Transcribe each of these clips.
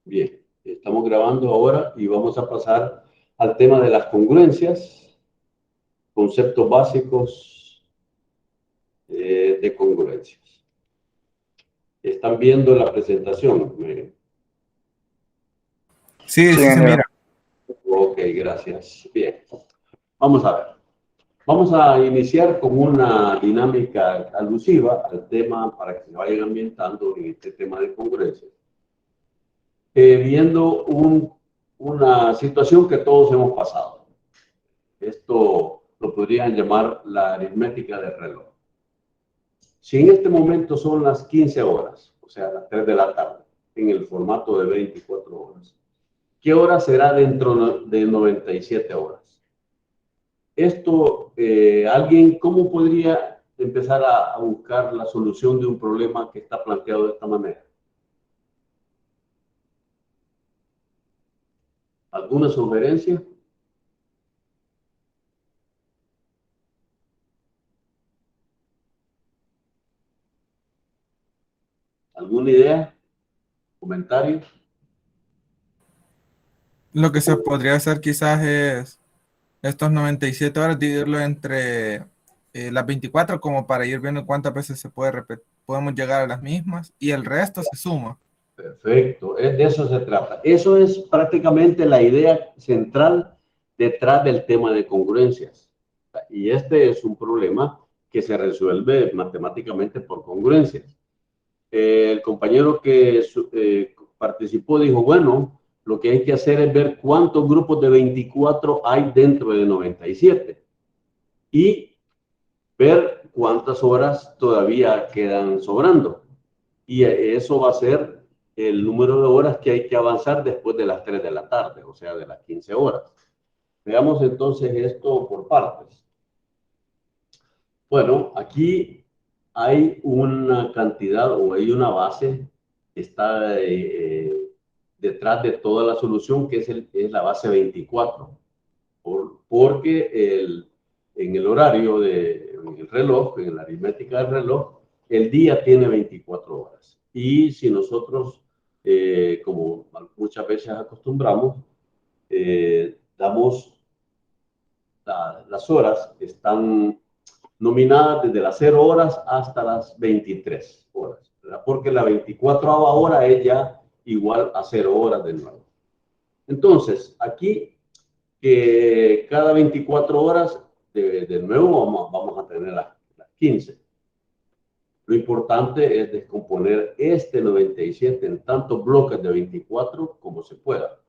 Bien, estamos grabando ahora y vamos a pasar al tema de las congruencias, conceptos básicos de congruencias. ¿Están viendo la presentación? Sí, Sí, sí se mira. Ok, gracias. Bien, vamos a ver. Vamos a iniciar con una dinámica alusiva al tema para que se vayan ambientando en este tema de congruencias. Viendo una situación que todos hemos pasado. Esto lo podrían llamar la aritmética del reloj. Si en este momento son las 15 horas, o sea, las 3 de la tarde, en el formato de 24 horas, ¿qué hora será dentro de 97 horas? Esto, alguien, ¿cómo podría empezar a buscar la solución de un problema que está planteado de esta manera? ¿Alguna sugerencia? ¿Alguna idea? ¿Comentarios? Lo que se podría hacer quizás es estos 97 horas, dividirlo entre las 24 como para ir viendo cuántas veces se puede repetir, podemos llegar a las mismas y el resto se suma. Perfecto, de eso se trata. Eso es prácticamente la idea central detrás del tema de congruencias. Y este es un problema que se resuelve matemáticamente por congruencias. El compañero que participó dijo, bueno, lo que hay que hacer es ver cuántos grupos de 24 hay dentro de 97 y ver cuántas horas todavía quedan sobrando. Y eso va a ser el número de horas que hay que avanzar después de las 3 de la tarde, o sea, de las 15 horas. Veamos entonces esto por partes. Bueno, aquí hay una cantidad o hay una base que está detrás de toda la solución, que es la base 24, porque en el horario del reloj, en la aritmética del reloj, el día tiene 24 horas. Y si nosotros, como muchas veces acostumbramos, damos las horas, están nominadas desde las 0 horas hasta las 23 horas, ¿verdad? Porque la 24ª hora es ya igual a 0 horas de nuevo. Entonces, aquí que cada 24 horas de nuevo vamos a tener las 15. Lo importante es descomponer este 97 en tantos bloques de 24 como se pueda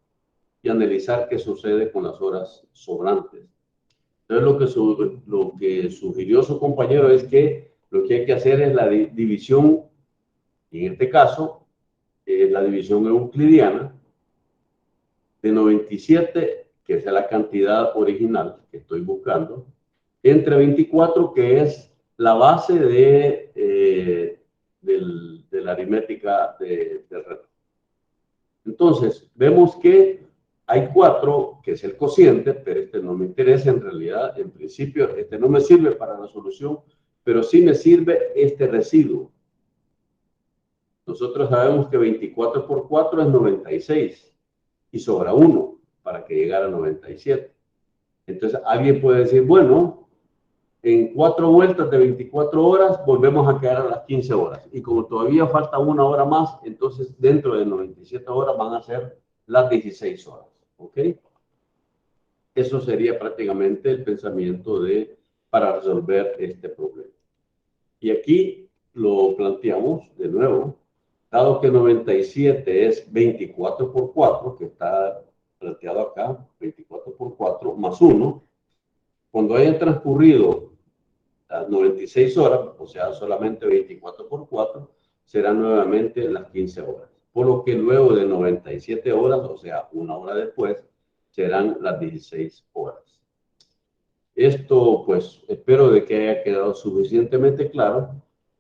y analizar qué sucede con las horas sobrantes. Entonces, lo que sugirió su compañero es que lo que hay que hacer es la división, en este caso, la división euclidiana de 97, que es la cantidad original que estoy buscando, entre 24, que es la base de la aritmética del reloj. Entonces, vemos que hay 4, que es el cociente, pero este no me interesa en realidad, en principio, este no me sirve para la solución, pero sí me sirve este residuo. Nosotros sabemos que 24 por 4 es 96 y sobra 1 para que llegara a 97. Entonces, alguien puede decir, bueno, en 4 vueltas de 24 horas volvemos a quedar a las 15 horas. Y como todavía falta 1 hora más, entonces dentro de 97 horas van a ser las 16 horas. ¿Ok? Eso sería prácticamente el pensamiento para resolver este problema. Y aquí lo planteamos de nuevo, dado que 97 es 24 por 4, que está planteado acá, 24 por 4 más 1, cuando hayan transcurrido las 96 horas, o sea, solamente 24 por 4, serán nuevamente las 15 horas. Por lo que luego de 97 horas, o sea, 1 hora después, serán las 16 horas. Esto, pues, espero de que haya quedado suficientemente claro,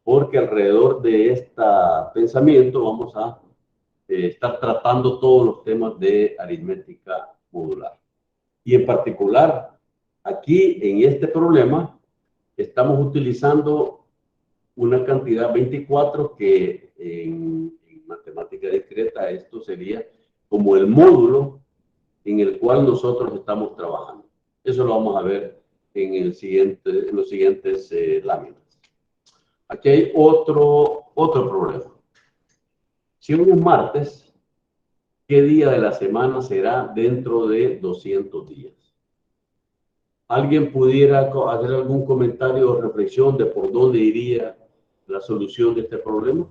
porque alrededor de este pensamiento vamos a estar tratando todos los temas de aritmética modular. Y en particular, aquí en este problema, estamos utilizando una cantidad 24 que en matemática discreta esto sería como el módulo en el cual nosotros estamos trabajando. Eso lo vamos a ver en los siguientes láminas. Aquí hay otro problema. Si hoy es martes, ¿qué día de la semana será dentro de 200 días? ¿Alguien pudiera hacer algún comentario o reflexión de por dónde iría la solución de este problema?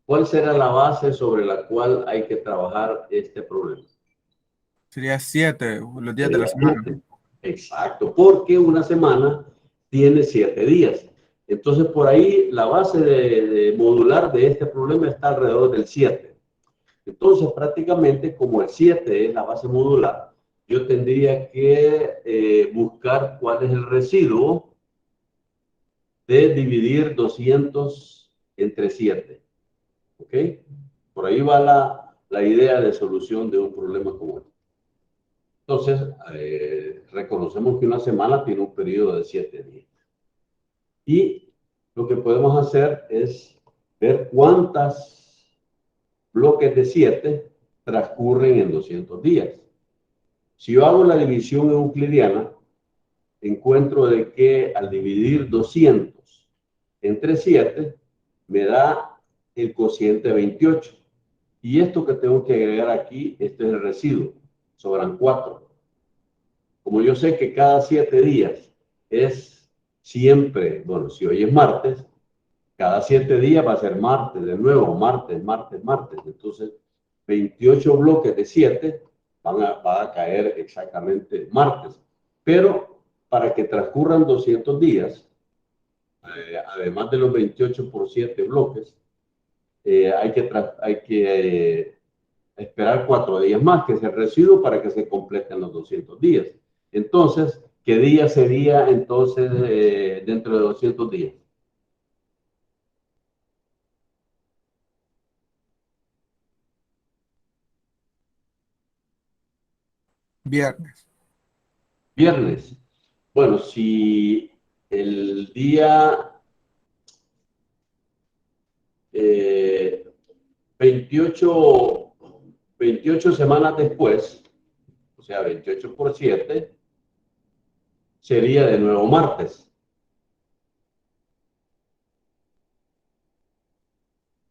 ¿Cuál será la base sobre la cual hay que trabajar este problema? Sería 7 los días de la Sería semana. 7. Exacto, porque una semana tiene 7 días. Entonces, por ahí la base de modular de este problema está alrededor del 7. Entonces, prácticamente, como el 7 es la base modular, yo tendría que buscar cuál es el residuo de dividir 200 entre 7. ¿Ok? Por ahí va la idea de solución de un problema como este. Entonces, reconocemos que una semana tiene un periodo de 7 días. Y lo que podemos hacer es ver cuántos bloques de 7 transcurren en 200 días. Si yo hago la división euclidiana, encuentro de que al dividir 200 entre 7, me da el cociente 28. Y esto que tengo que agregar aquí, este es el residuo, sobran 4. Como yo sé que cada 7 días es siempre, bueno, si hoy es martes, cada 7 días va a ser martes, de nuevo, martes, martes, martes. Entonces, 28 bloques de 7 van a caer exactamente martes. Pero para que transcurran 200 días, además de los 28 por 7 bloques, hay que esperar 4 días más, que es el residuo, para que se completen los 200 días. Entonces, ¿qué día sería entonces dentro de 200 días? Viernes. Viernes. Bueno, si el día 28, 28 semanas después, o sea, 28 por 7, sería de nuevo martes.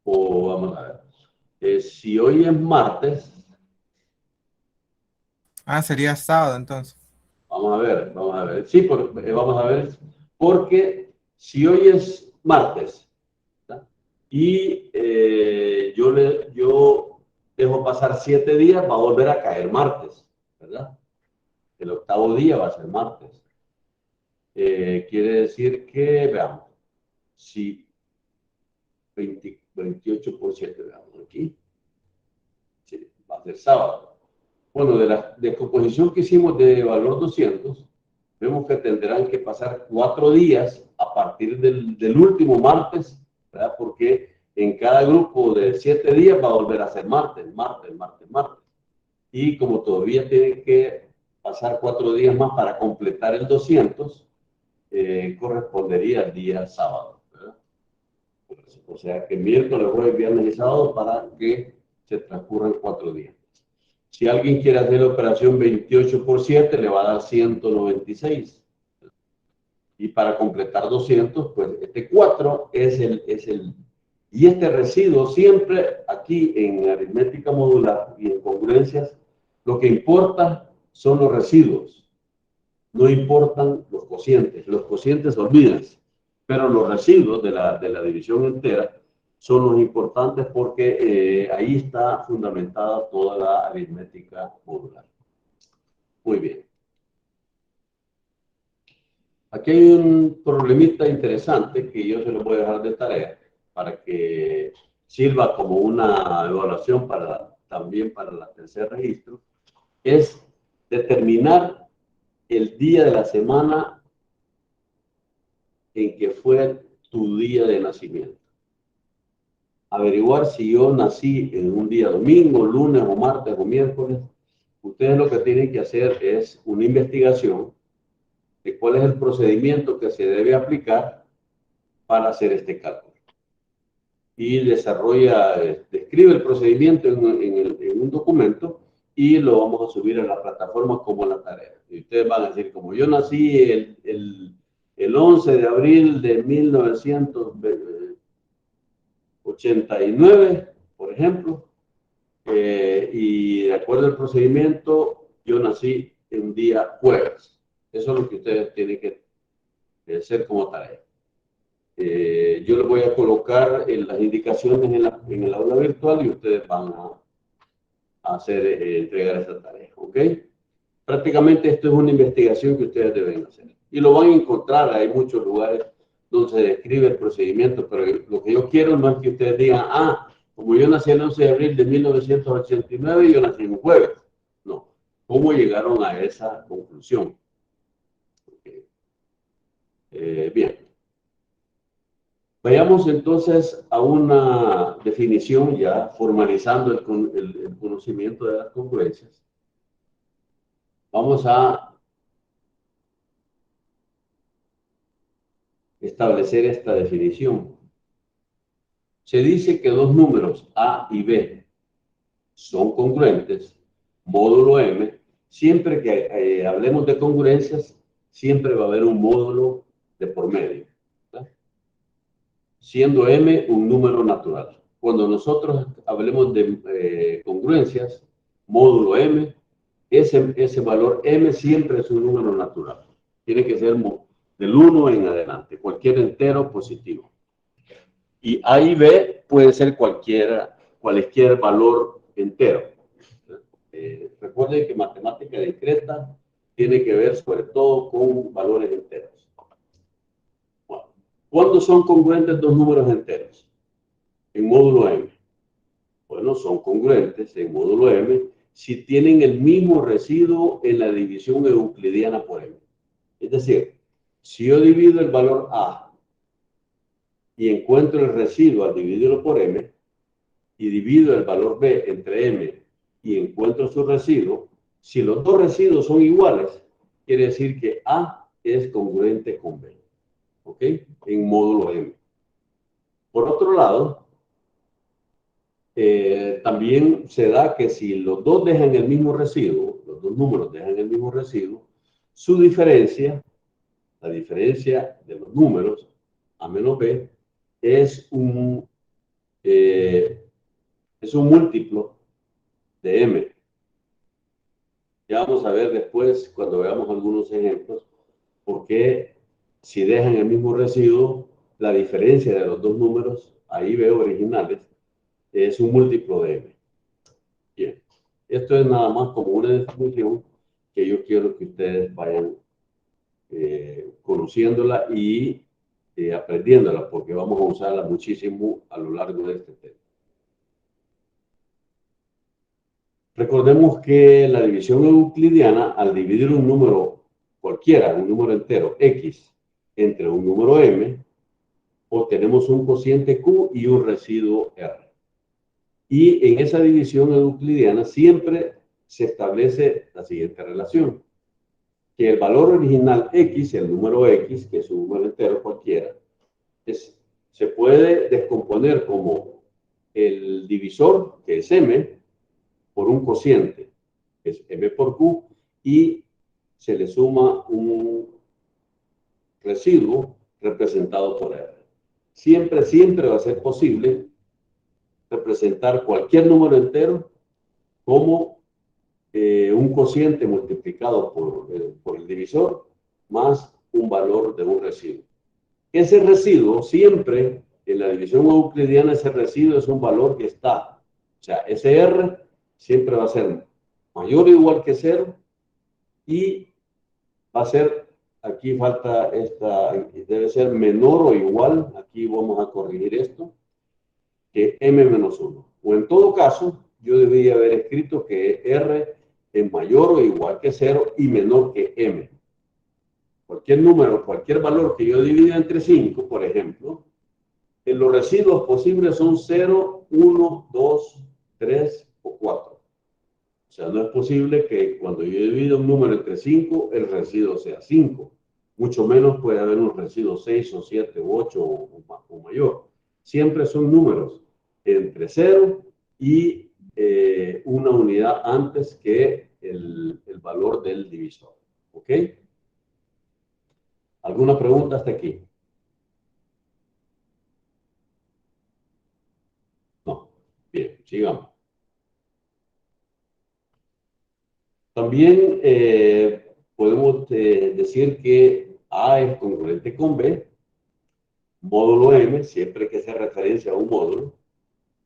O vamos a ver. Si hoy es martes, Sería sábado entonces. vamos a ver. Sí, vamos a ver, porque si hoy es martes, ¿tá? Y yo dejo pasar 7 días, va a volver a caer martes, ¿verdad? El octavo día va a ser martes. Quiere decir que, veamos, si 28 por 7, veamos aquí, sí, va a ser sábado. Bueno, de la descomposición que hicimos de valor 200, vemos que tendrán que pasar 4 días a partir del último martes, ¿verdad? Porque en cada grupo de 7 días va a volver a ser martes, martes, martes, martes. Y como todavía tienen que pasar 4 días más para completar el 200, correspondería al día sábado, ¿verdad? O sea que miércoles, jueves, viernes y sábado para que se transcurran 4 días. Si alguien quiere hacer la operación 28 por 7, le va a dar 196. Y para completar 200, pues este 4 es el. Y este residuo siempre aquí en aritmética modular y en congruencias, lo que importa son los residuos. No importan los cocientes. Los cocientes olvídense. Pero los residuos de la división entera son los importantes porque ahí está fundamentada toda la aritmética modular. Muy bien. Aquí hay un problemita interesante que yo se lo voy a dejar de tarea para que sirva como una evaluación también para el tercer registro. Es determinar el día de la semana en que fue tu día de nacimiento. averiguar si yo nací en un día domingo, lunes o martes o miércoles, ustedes lo que tienen que hacer es una investigación de cuál es el procedimiento que se debe aplicar para hacer este cálculo. Y desarrolla, describe el procedimiento en un documento y lo vamos a subir a la plataforma como la tarea. Y ustedes van a decir, como yo nací el 11 de abril de 1989, por ejemplo, y de acuerdo al procedimiento, yo nací un día jueves. Eso es lo que ustedes tienen que hacer como tarea. Yo les voy a colocar las indicaciones en el aula virtual y ustedes van a hacer, entregar esa tarea, ¿ok? Prácticamente esto es una investigación que ustedes deben hacer. Y lo van a encontrar, hay muchos lugares donde se describe el procedimiento, pero lo que yo quiero no es que ustedes digan, como yo nací el 11 de abril de 1989 y yo nací un jueves. No, ¿cómo llegaron a esa conclusión? Okay. Bien. Vayamos entonces a una definición ya formalizando el conocimiento de las congruencias. Vamos a establecer esta definición. Se dice que dos números A y B son congruentes, módulo M. Siempre que hablemos de congruencias, siempre va a haber un módulo de por medio, ¿verdad? Siendo M un número natural. Cuando nosotros hablemos de congruencias, módulo M, ese valor M siempre es un número natural. Tiene que ser del 1 en adelante, cualquier entero positivo. Y A y B puede ser cualquier valor entero. Recuerden que matemática discreta tiene que ver sobre todo con valores enteros. Bueno, ¿cuándo son congruentes dos números enteros? En módulo M. Bueno, son congruentes en módulo M si tienen el mismo residuo en la división euclidiana por M. Es decir, si yo divido el valor A y encuentro el residuo al dividirlo por M, y divido el valor B entre M y encuentro su residuo, si los dos residuos son iguales, quiere decir que A es congruente con B, ¿ok? En módulo M. Por otro lado, también se da que si los dos dejan el mismo residuo, los dos números dejan el mismo residuo, su diferencia, la diferencia de los números, A menos B, es un múltiplo de M. Ya vamos a ver después, cuando veamos algunos ejemplos, por qué si dejan el mismo residuo, la diferencia de los dos números, ahí veo originales, es un múltiplo de M. Bien, esto es nada más como una definición que yo quiero que ustedes vayan conociéndola y aprendiéndola, porque vamos a usarla muchísimo a lo largo de este tema. Recordemos que la división euclidiana, al dividir un número cualquiera, un número entero X, entre un número M, obtenemos un cociente Q y un residuo R. Y en esa división euclidiana siempre se establece la siguiente relación, que el valor original X, el número X, que es un número entero cualquiera, se puede descomponer como el divisor, que es M, por un cociente, que es M por Q, y se le suma un residuo representado por R. Siempre, siempre va a ser posible representar cualquier número entero como un cociente multiplicado por el divisor más un valor de un residuo. Ese residuo siempre, en la división euclidiana, ese residuo es un valor que está, o sea, ese R siempre va a ser mayor o igual que 0 y va a ser, aquí falta debe ser menor o igual, aquí vamos a corregir esto, que M menos 1. O en todo caso, yo debería haber escrito que R es mayor o igual que 0 y menor que M. Cualquier número, cualquier valor que yo divida entre 5, por ejemplo, los residuos posibles son 0, 1, 2, 3 o 4. O sea, no es posible que cuando yo divido un número entre 5, el residuo sea 5. Mucho menos puede haber un residuo 6 o 7 o 8 o mayor. Siempre son números entre 0 y una unidad antes que el valor del divisor. ¿Ok? ¿Alguna pregunta hasta aquí? No. Bien, sigamos. También podemos decir que A es congruente con B, módulo M, siempre que se referencia a un módulo.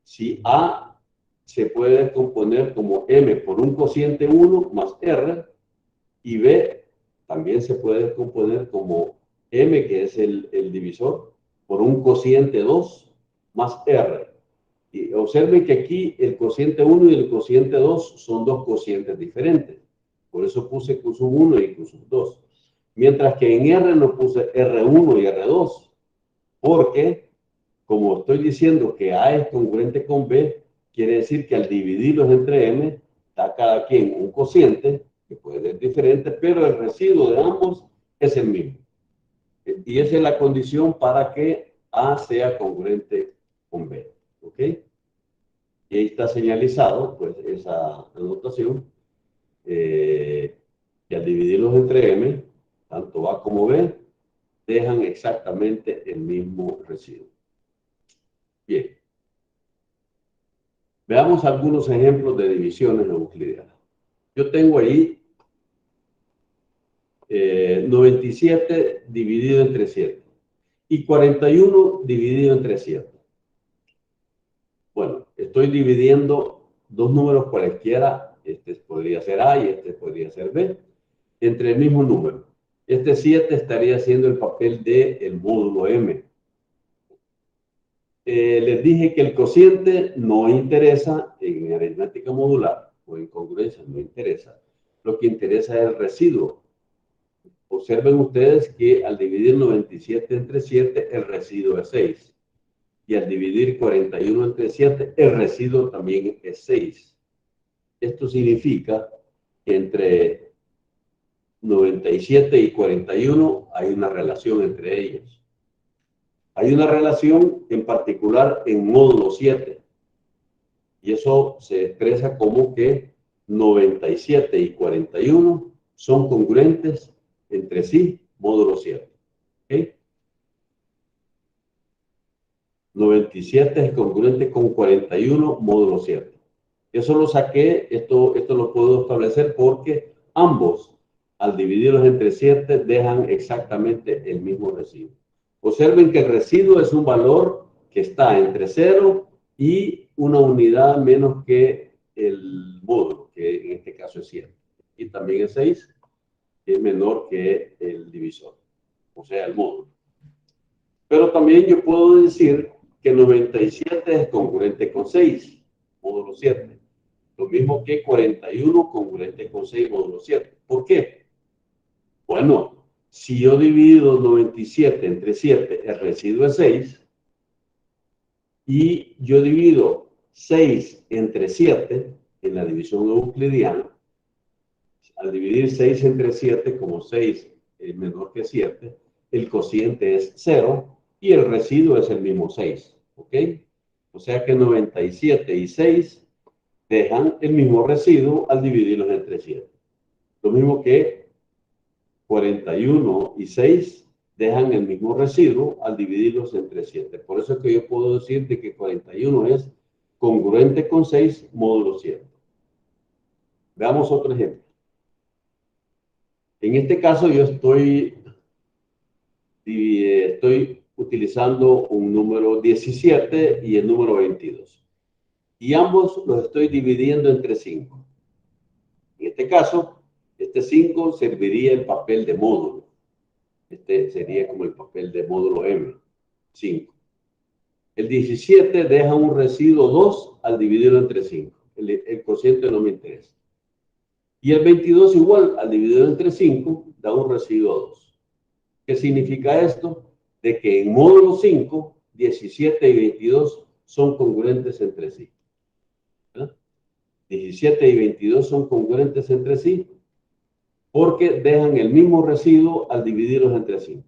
Si A se puede descomponer como M por un cociente 1 más R, y B también se puede descomponer como M, que es el divisor, por un cociente 2 más R. Y observen que aquí el cociente 1 y el cociente 2 son dos cocientes diferentes. Por eso puse Q1 y Q2. Mientras que en R no puse R1 y R2. Porque, como estoy diciendo que A es congruente con B, quiere decir que al dividirlos entre M, da cada quien un cociente, que puede ser diferente, pero el residuo de ambos es el mismo. Y esa es la condición para que A sea congruente con B. ¿Ok? Y ahí está señalizado, pues, esa anotación, que al dividirlos entre M, tanto A como B, dejan exactamente el mismo residuo. Bien. Veamos algunos ejemplos de divisiones euclidianas. Yo tengo ahí 97 dividido entre 7 y 41 dividido entre 7. Bueno, estoy dividiendo dos números cualesquiera, este podría ser A y este podría ser B, entre el mismo número. Este 7 estaría haciendo el papel del módulo M. Les dije que el cociente no interesa en aritmética modular o en congruencia, no interesa. Lo que interesa es el residuo. Observen ustedes que al dividir 97 entre 7, el residuo es 6. Y al dividir 41 entre 7, el residuo también es 6. Esto significa que entre 97 y 41 hay una relación entre ellos. Hay una relación en particular en módulo 7. Y eso se expresa como que 97 y 41 son congruentes entre sí, módulo 7. ¿Okay? 97 es congruente con 41, módulo 7. Eso lo saqué, esto lo puedo establecer porque ambos, al dividirlos entre 7, dejan exactamente el mismo residuo. Observen que el residuo es un valor que está entre 0 y una unidad menos que el módulo, que en este caso es 7. Y también es 6, que es menor que el divisor, o sea, el módulo. Pero también yo puedo decir que 97 es congruente con 6, módulo 7. Lo mismo que 41 congruente con 6, módulo 7. ¿Por qué? Bueno, si yo divido 97 entre 7, el residuo es 6. Y yo divido 6 entre 7 en la división euclidiana. Al dividir 6 entre 7, como 6 es menor que 7, el cociente es 0 y el residuo es el mismo 6. ¿Ok? O sea que 97 y 6 dejan el mismo residuo al dividirlos entre 7. Lo mismo que 41 y 6 dejan el mismo residuo al dividirlos entre 7. Por eso es que yo puedo decirte que 41 es congruente con 6, módulo 7. Veamos otro ejemplo. En este caso yo estoy utilizando un número 17 y el número 22. Y ambos los estoy dividiendo entre 5. En este caso, este 5 serviría el papel de módulo. Este sería como el papel de módulo M, 5. El 17 deja un residuo 2 al dividirlo entre 5. El cociente no me interesa. Y el 22 igual, al dividirlo entre 5, da un residuo 2. ¿Qué significa esto? De que en módulo 5 17 y 22 son congruentes entre sí. ¿Verdad? 17 y 22 son congruentes entre sí porque dejan el mismo residuo al dividirlos entre sí.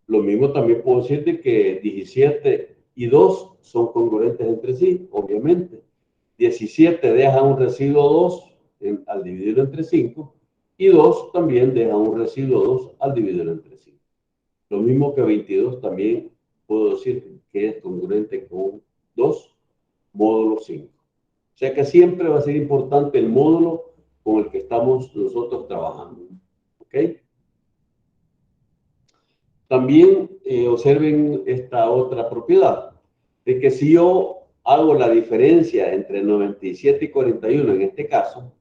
Lo mismo también puedo decirte que 17 y 2 son congruentes entre sí, obviamente. 17 deja un residuo 2 al dividirlo entre 5 y 2 también deja un residuo 2 al dividirlo entre 5. Lo mismo que 22 también puedo decir que es congruente con 2 módulo 5. O sea que siempre va a ser importante el módulo con el que estamos nosotros trabajando. ¿Ok? También observen esta otra propiedad, de que si yo hago la diferencia entre 97 y 41, en este caso,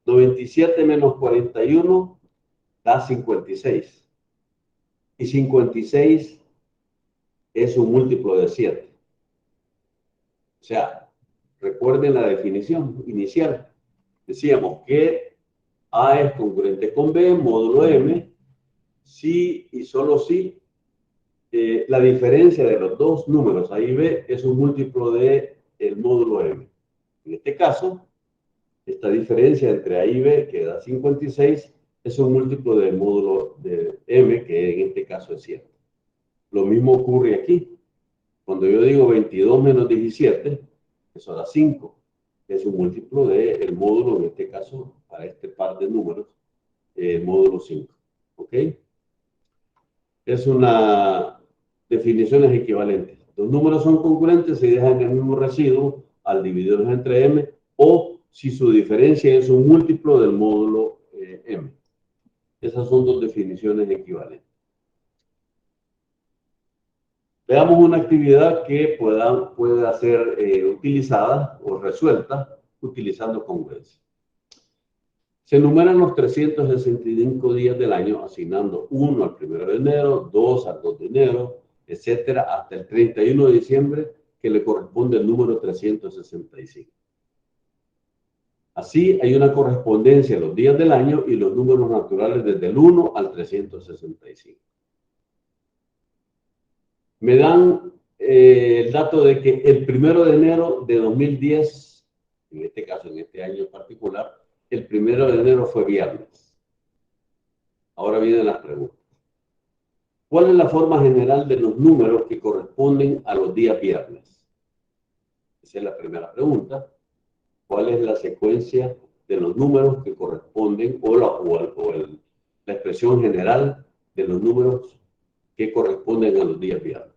97 menos 41 da 56. Y 56 es un múltiplo de 7. O sea, recuerden la definición inicial. Decíamos que A es congruente con B, módulo M, si y solo si la diferencia de los dos números A y B es un múltiplo de el módulo M. En este caso, esta diferencia entre A y B, que da 56, es un múltiplo del módulo de M, que en este caso es 7. Lo mismo ocurre aquí. Cuando yo digo 22 menos 17, eso da 5. Es un múltiplo del módulo, en este caso, para este par de números, el módulo 5. ¿Ok? Es una definición equivalente. Los números son congruentes si dejan el mismo residuo al dividirlos entre m, o si su diferencia es un múltiplo del módulo m. Esas son dos definiciones equivalentes. Veamos una actividad que pueda ser utilizada o resuelta utilizando congruencia. Se enumeran los 365 días del año, asignando 1 al 1 de enero, 2 al 2 de enero, etcétera, hasta el 31 de diciembre, que le corresponde el número 365. Así, hay una correspondencia a los días del año y los números naturales desde el 1 al 365. Me dan el dato de que el 1 de enero de 2010, en este caso, en este año en particular, el 1 de enero fue viernes. Ahora vienen las preguntas. ¿Cuál es la forma general de los números que corresponden a los días viernes? Esa es la primera pregunta. ¿Cuál es la secuencia de los números que corresponden o la expresión general de los números que corresponden a los días viernes?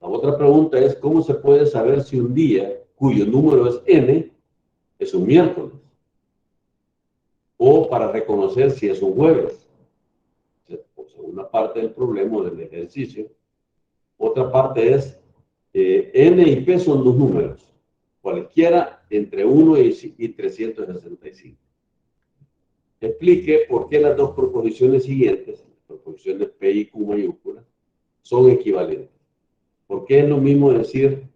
La otra pregunta es, ¿cómo se puede saber si un día cuyo número es n es un miércoles? O para reconocer si es un jueves. Pues una parte del problema del ejercicio. Otra parte es, n y p son dos números, cualquiera entre 1 y 365. Explique por qué las dos proposiciones siguientes, proposiciones p y q mayúsculas, son equivalentes. ¿Por qué es lo mismo decir,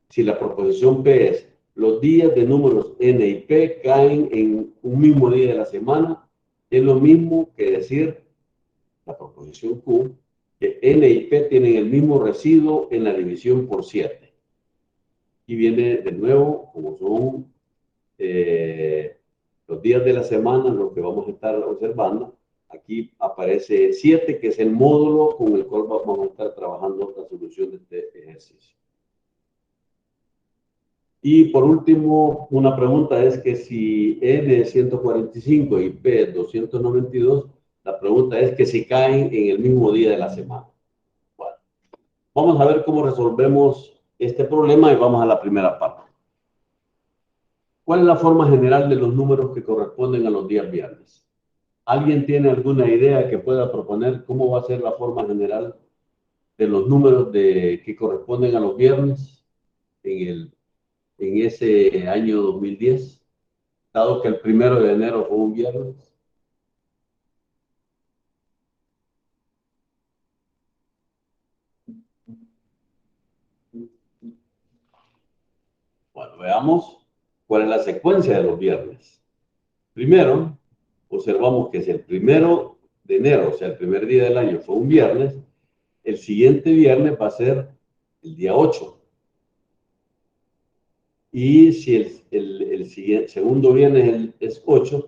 si la proposición p es los días de números n y p caen en un mismo día de la semana? Es lo mismo que decir, la proposición q, que n y p tienen el mismo residuo en la división por 7. Y viene de nuevo, como son los días de la semana, lo que vamos a estar observando. Aquí aparece 7, que es el módulo con el cual vamos a estar trabajando la solución de este ejercicio. Y por último, una pregunta es que si n es 145 y p es 292, la pregunta es que si caen en el mismo día de la semana. Bueno, vamos a ver cómo resolvemos este problema y vamos a la primera parte. ¿Cuál es la forma general de los números que corresponden a los días viernes? ¿Alguien tiene alguna idea que pueda proponer cómo va a ser la forma general de los números que corresponden a los viernes en ese año 2010? Dado que el 1 de enero fue un viernes. Bueno, veamos cuál es la secuencia de los viernes. Primero, observamos que si el 1 de enero, o sea, el primer día del año fue un viernes, el siguiente viernes va a ser el día 8. Y si el segundo viernes es 8,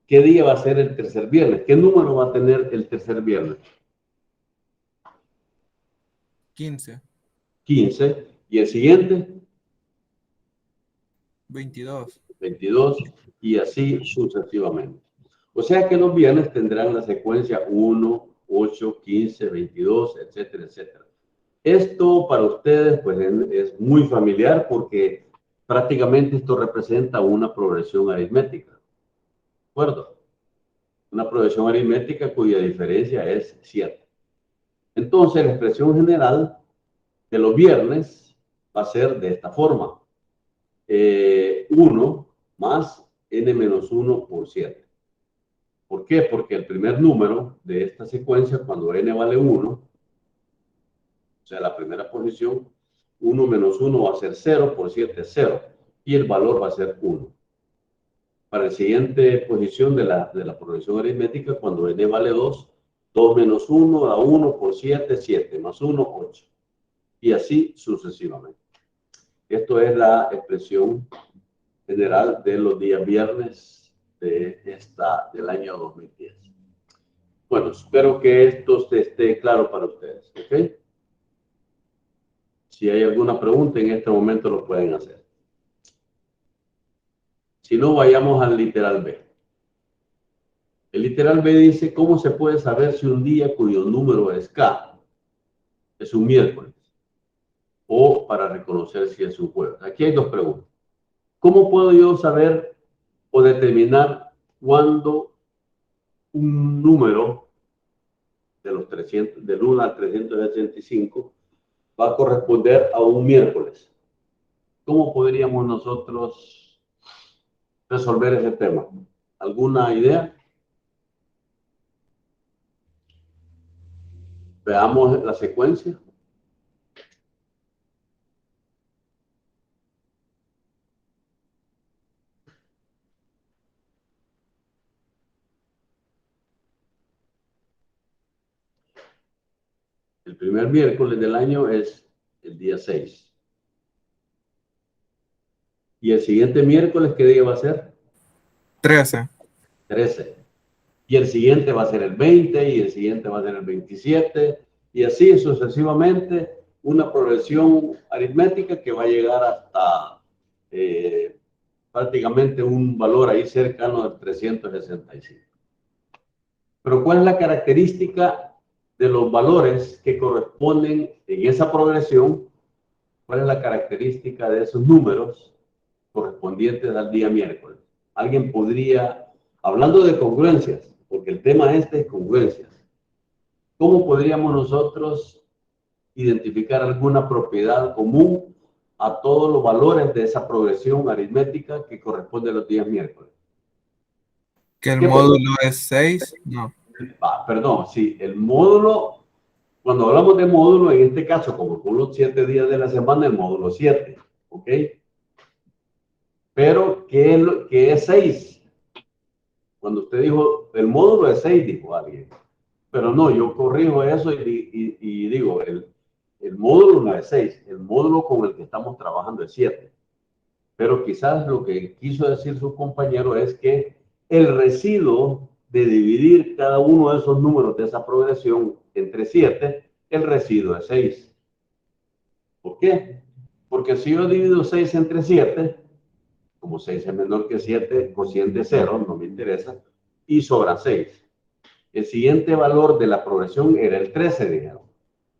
¿qué día va a ser el tercer viernes? ¿Qué número va a tener el tercer viernes? 15, 15. ¿Y el siguiente? 22. 22. Y así sucesivamente. O sea que los viernes tendrán la secuencia 1, 8, 15, 22, etcétera, etcétera. Esto para ustedes pues es muy familiar porque prácticamente esto representa una progresión aritmética. ¿De acuerdo? Una progresión aritmética cuya diferencia es 7. Entonces la expresión general de los viernes va a ser de esta forma. 1 más n-1 por 7. ¿Por qué? Porque el primer número de esta secuencia, cuando n vale 1, o sea, la primera posición, 1 menos 1 va a ser 0, por 7 es 0, y el valor va a ser 1. Para la siguiente posición de la progresión aritmética, cuando n vale 2, 2 menos 1 da 1 por 7, 7, más 1, 8. Y así sucesivamente. Esto es la expresión general de los días viernes del año 2010. Bueno, espero que esto esté claro para ustedes. ¿Ok? Si hay alguna pregunta en este momento lo pueden hacer. Si no, vayamos al literal B. El literal B dice, ¿cómo se puede saber si un día cuyo número es K es un miércoles? O para reconocer si es un jueves. Aquí hay dos preguntas. ¿Cómo puedo yo saber o determinar cuándo un número de los 300, del 1 al 365 va a corresponder a un miércoles? ¿Cómo podríamos nosotros resolver ese tema? ¿Alguna idea? Veamos la secuencia. El primer miércoles del año es el día 6. ¿Y el siguiente miércoles qué día va a ser? 13. 13. Y el siguiente va a ser el 20, y el siguiente va a ser el 27, y así sucesivamente, una progresión aritmética que va a llegar hasta prácticamente un valor ahí cercano al 365. Pero ¿cuál es la característica de los valores que corresponden en esa progresión? ¿Cuál es la característica de esos números correspondientes al día miércoles? Alguien podría, hablando de congruencias, porque el tema este es congruencias, ¿cómo podríamos nosotros identificar alguna propiedad común a todos los valores de esa progresión aritmética que corresponde a los días miércoles? Que el ¿Qué módulo es 6. No. Perdón, sí, el módulo, cuando hablamos de módulo, en este caso, como son los 7 días de la semana, el módulo 7, ¿ok? Pero, ¿qué es 6? Cuando usted dijo, el módulo es 6, dijo alguien. Pero no, yo corrijo eso y digo, el módulo no es 6, el módulo con el que estamos trabajando es 7. Pero quizás lo que quiso decir su compañero es que el residuo de dividir cada uno de esos números de esa progresión entre 7, el residuo es 6. ¿Por qué? Porque si yo divido 6 entre 7, como 6 es menor que 7, cociente 0, no me interesa, y sobra 6. El siguiente valor de la progresión era el 13, dijeron.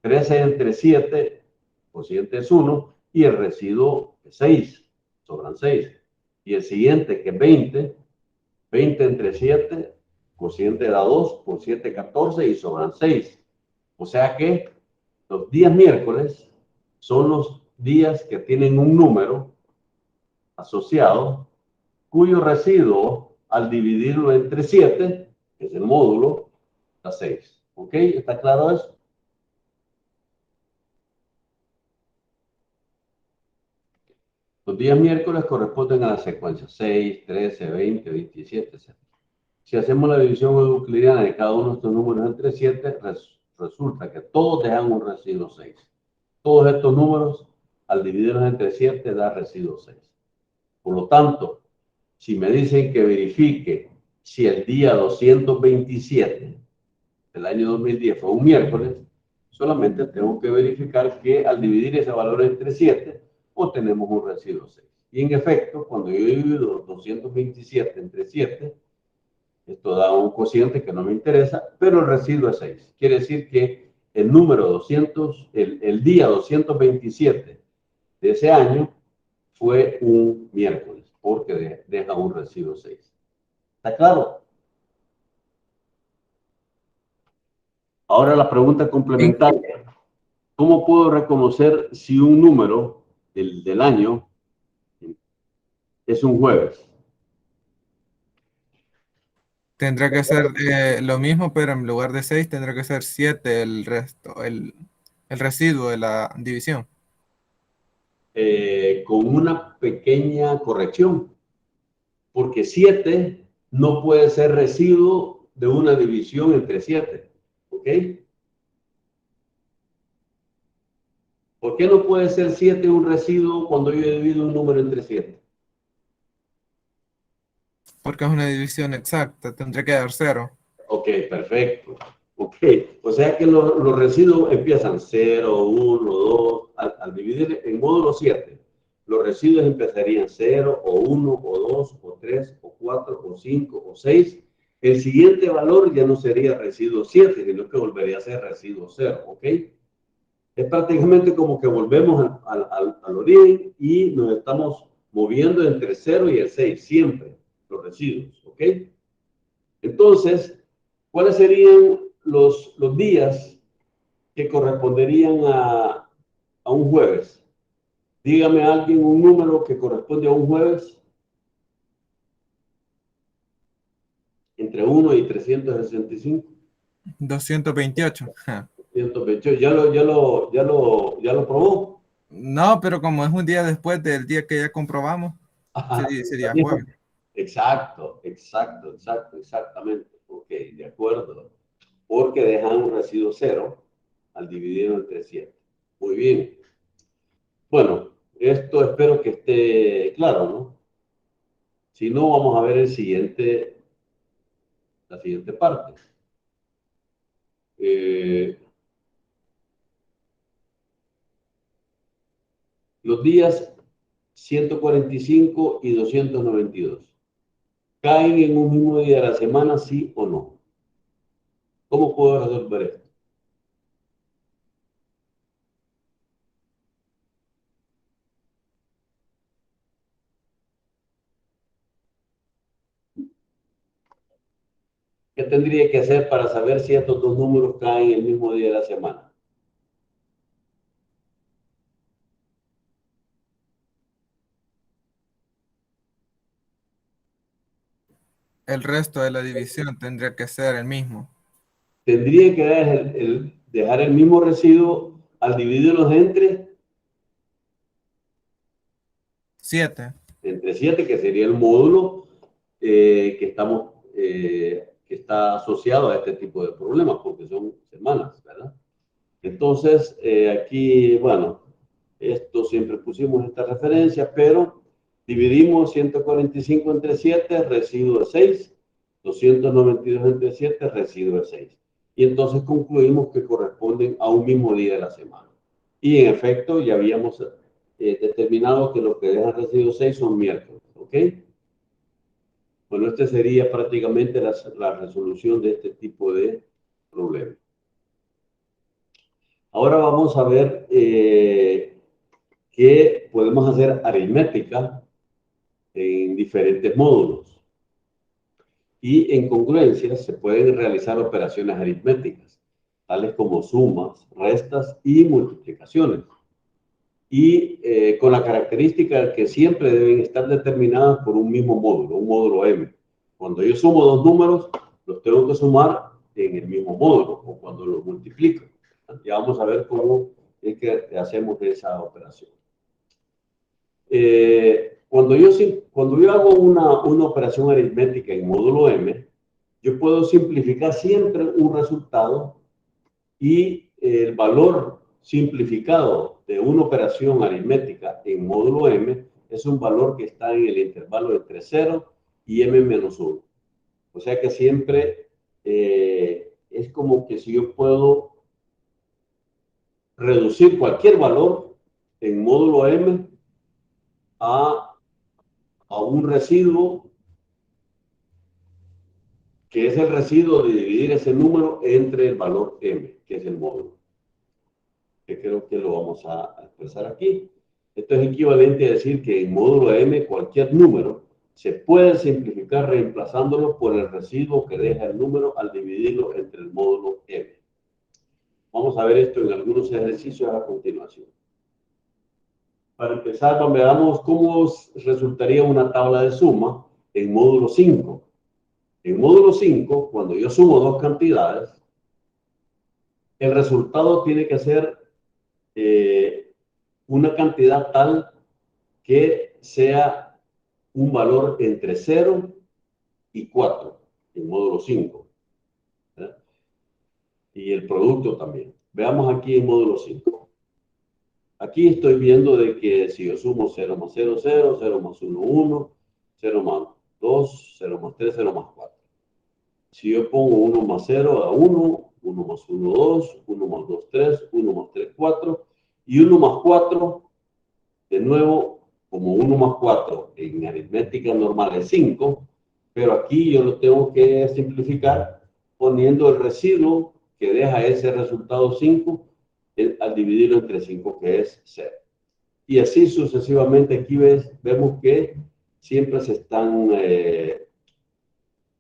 13 entre 7, cociente es 1, y el residuo es 6, sobran 6. Y el siguiente, que es 20, 20 entre 7, cociente da 2, por 7, 14, y sobran 6. O sea que los días miércoles son los días que tienen un número asociado cuyo residuo, al dividirlo entre 7, que es el módulo, da 6. ¿Ok? ¿Está claro eso? Los días miércoles corresponden a la secuencia 6, 13, 20, 27, etc. Si hacemos la división euclidiana de cada uno de estos números entre 7, resulta que todos dejan un residuo 6. Todos estos números, al dividirlos entre 7, da residuo 6. Por lo tanto, si me dicen que verifique si el día 227 del año 2010 fue un miércoles, solamente tengo que verificar que al dividir ese valor entre 7, obtenemos un residuo 6. Y en efecto, cuando yo divido 227 entre 7, esto da un cociente que no me interesa, pero el residuo es 6. Quiere decir que el número 200, el día 227 de ese año fue un miércoles, porque deja un residuo 6. ¿Está claro? Ahora la pregunta complementaria. ¿Cómo puedo reconocer si un número del año es un jueves? Tendrá que ser lo mismo, pero en lugar de 6 tendrá que ser 7 el resto, el residuo de la división. Con una pequeña corrección, porque 7 no puede ser residuo de una división entre 7, ¿ok? ¿Por qué no puede ser 7 un residuo cuando yo divido un número entre 7? Porque es una división exacta, tendría que dar 0. Ok, perfecto. Ok, o sea que los residuos empiezan 0, 1, 2, al dividir en módulo 7, los residuos empezarían 0, o 1, o 2, o 3, o 4, o 5, o 6. El siguiente valor ya no sería residuo 7, sino que volvería a ser residuo 0, ¿ok? Es prácticamente como que volvemos al origen y nos estamos moviendo entre el 0 y el 6, siempre, los residuos, ¿ok? Entonces, ¿cuáles serían los días que corresponderían a un jueves? Dígame alguien un número que corresponde a un jueves entre 1 y 365. 228. Ja. 128. ¿Ya lo probó? No, pero como es un día después del día que ya comprobamos, sería jueves. Exacto, exactamente. Ok, de acuerdo. Porque dejan un residuo 0 al dividirlo entre 7. Muy bien. Bueno, esto espero que esté claro, ¿no? Si no, vamos a ver la siguiente parte. Los días 145 y 292. ¿Caen en un mismo día de la semana, sí o no? ¿Cómo puedo resolver esto? ¿Qué tendría que hacer para saber si estos dos números caen el mismo día de la semana? El resto de la división tendría que ser el mismo. Tendría que dejar el mismo residuo al dividirlos entre 7. 7, que sería el módulo que está asociado a este tipo de problemas, porque son semanas, ¿verdad? Entonces, aquí, bueno, esto siempre pusimos esta referencia, pero dividimos 145 entre 7, residuo de 6, 292 entre 7, residuo de 6. Y entonces concluimos que corresponden a un mismo día de la semana. Y en efecto, ya habíamos determinado que los que dejan residuo 6 son miércoles, ¿ok? Bueno, esta sería prácticamente la resolución de este tipo de problemas. Ahora vamos a ver que podemos hacer aritmética en diferentes módulos. Y en congruencia se pueden realizar operaciones aritméticas, tales como sumas, restas y multiplicaciones. Y con la característica que siempre deben estar determinadas por un mismo módulo, un módulo M. Cuando yo sumo dos números, los tengo que sumar en el mismo módulo o cuando los multiplico. Ya vamos a ver cómo es que hacemos esa operación. Cuando yo hago una operación aritmética en módulo M, yo puedo simplificar siempre un resultado y el valor simplificado de una operación aritmética en módulo M es un valor que está en el intervalo entre 0 y m-1. O sea que siempre es como que si yo puedo reducir cualquier valor en módulo M a un residuo que es el residuo de dividir ese número entre el valor M, que es el módulo. Que creo que lo vamos a expresar aquí. Esto es equivalente a decir que en módulo M cualquier número se puede simplificar reemplazándolo por el residuo que deja el número al dividirlo entre el módulo M. Vamos a ver esto en algunos ejercicios a continuación. Para empezar, veamos cómo resultaría una tabla de suma en módulo 5. En módulo 5, cuando yo sumo dos cantidades, el resultado tiene que ser una cantidad tal que sea un valor entre 0 y 4 en módulo 5. ¿Verdad? Y el producto también. Veamos aquí en módulo 5. Aquí estoy viendo de que si yo sumo 0 más 0, 0, 0 más 1, 1, 0 más 2, 0 más 3, 0 más 4. Si yo pongo 1 más 0 da 1, 1 más 1, 2, 1 más 2, 3, 1 más 3, 4, y 1 más 4, de nuevo, como 1 más 4 en aritmética normal es 5, pero aquí yo lo tengo que simplificar poniendo el residuo que deja ese resultado 5 al dividirlo entre 5, que es 0. Y así sucesivamente aquí vemos que siempre se están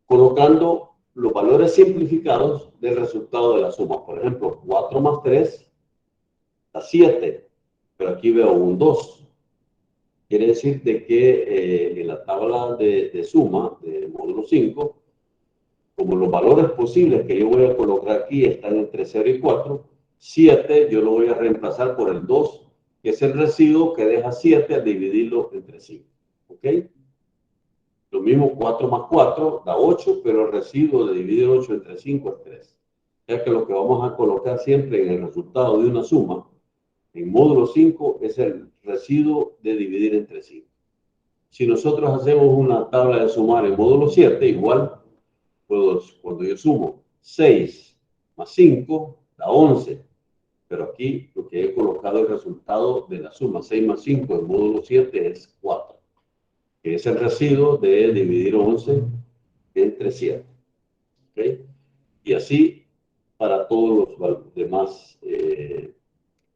colocando los valores simplificados del resultado de la suma. Por ejemplo, 4 más 3 da 7, pero aquí veo un 2. Quiere decir de que en la tabla de suma del módulo 5, como los valores posibles que yo voy a colocar aquí están entre 0 y 4, 7 yo lo voy a reemplazar por el 2, que es el residuo que deja 7 al dividirlo entre 5. ¿Ok? Lo mismo 4 más 4 da 8, pero el residuo de dividir 8 entre 5 es 3. O sea que lo que vamos a colocar siempre en el resultado de una suma, en módulo 5, es el residuo de dividir entre 5. Si nosotros hacemos una tabla de sumar en módulo 7, igual, pues cuando yo sumo 6 más 5 da 11. Pero aquí lo que he colocado el resultado de la suma 6 más 5 en módulo 7 es 4, que es el residuo de dividir 11 entre 7. ¿Okay? Y así para todos los demás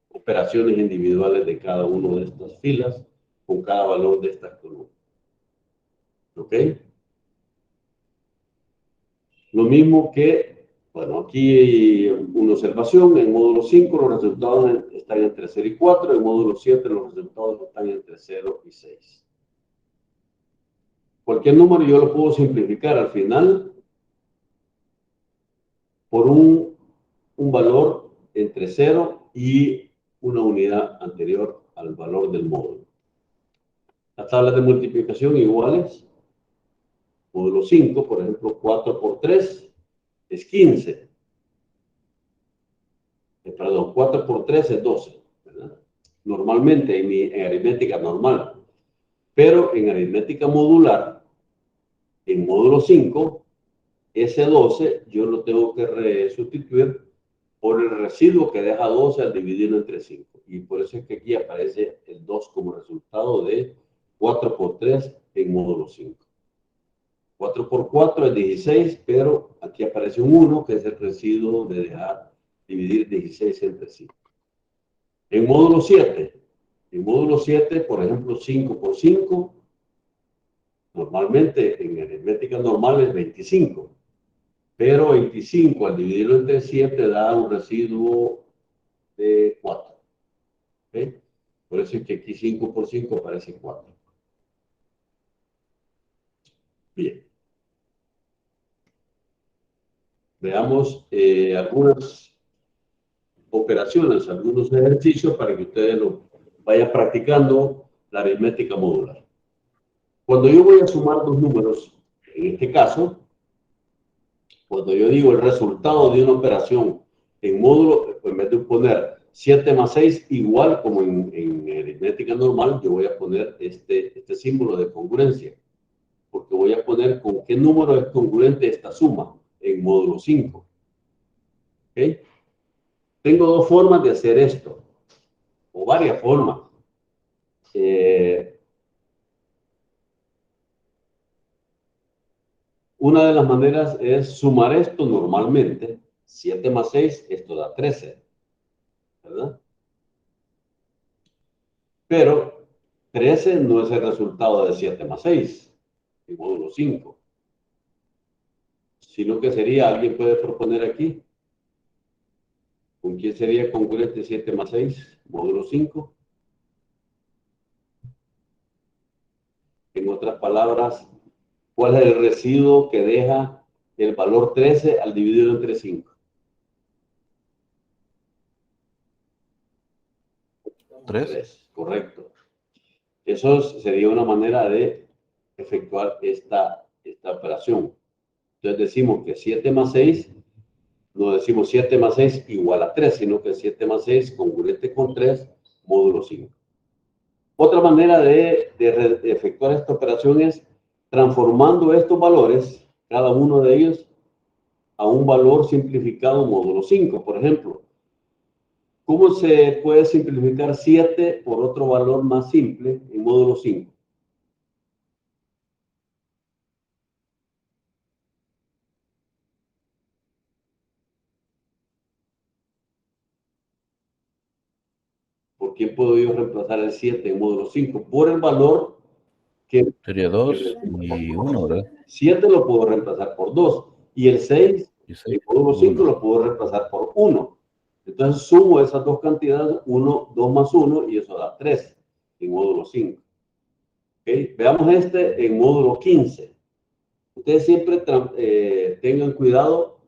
operaciones individuales de cada una de estas filas con cada valor de estas columnas. ¿Ok? Lo mismo que, bueno, aquí una observación, en módulo 5 los resultados están entre 0 y 4, en módulo 7 los resultados están entre 0 y 6. Cualquier número yo lo puedo simplificar al final por un valor entre 0 y una unidad anterior al valor del módulo. Las tablas de multiplicación iguales. Módulo 5, por ejemplo, 4 por 3 es 15. Perdón, 4 por 3 es 12. ¿Verdad? Normalmente en aritmética normal. Pero en aritmética modular, en módulo 5, ese 12 yo lo tengo que sustituir por el residuo que deja 12 al dividirlo entre 5. Y por eso es que aquí aparece el 2 como resultado de 4 por 3 en módulo 5. 4 por 4 es 16, pero aquí aparece un 1, que es el residuo de dejar dividir 16 entre 5. En módulo 7, por ejemplo, 5 por 5, normalmente en aritmética normal es 25, pero 25 al dividirlo entre 7 da un residuo de 4. ¿Okay? Por eso es que aquí 5 por 5 aparece 4. Bien. Veamos algunas operaciones, algunos ejercicios para que ustedes lo vayan practicando la aritmética modular. Cuando yo voy a sumar dos números, en este caso, cuando yo digo el resultado de una operación en módulo, en vez de poner 7 más 6 igual como en aritmética normal, yo voy a poner este símbolo de congruencia, porque voy a poner con qué número es congruente esta suma en módulo 5. ¿Okay? Tengo dos formas de hacer esto, o varias formas. Una de las maneras es sumar esto normalmente. 7 más 6, esto da 13, ¿verdad? Pero 13 no es el resultado de 7 más 6, en módulo 5. Sino que sería, ¿alguien puede proponer aquí? ¿Con quién sería congruente 7 más 6, módulo 5? En otras palabras, ¿cuál es el residuo que deja el valor 13 al dividirlo entre 5? 3, correcto. Eso sería una manera de efectuar esta operación. Entonces decimos que 7 más 6, no decimos 7 más 6 igual a 3, sino que 7 más 6 congruente con 3, módulo 5. Otra manera de efectuar esta operación es transformando estos valores, cada uno de ellos, a un valor simplificado módulo 5. Por ejemplo, ¿cómo se puede simplificar 7 por otro valor más simple en módulo 5? ¿Por quién puedo yo reemplazar el 7 en módulo 5? Por el valor que... Sería 2 y 1, ¿verdad? 7 lo puedo reemplazar por 2. Y el 6, en módulo 5, lo puedo reemplazar por 1. Entonces sumo esas dos cantidades, 1, 2 más 1, y eso da 3 en módulo 5. ¿Okay? Veamos este en módulo 15. Ustedes siempre tengan cuidado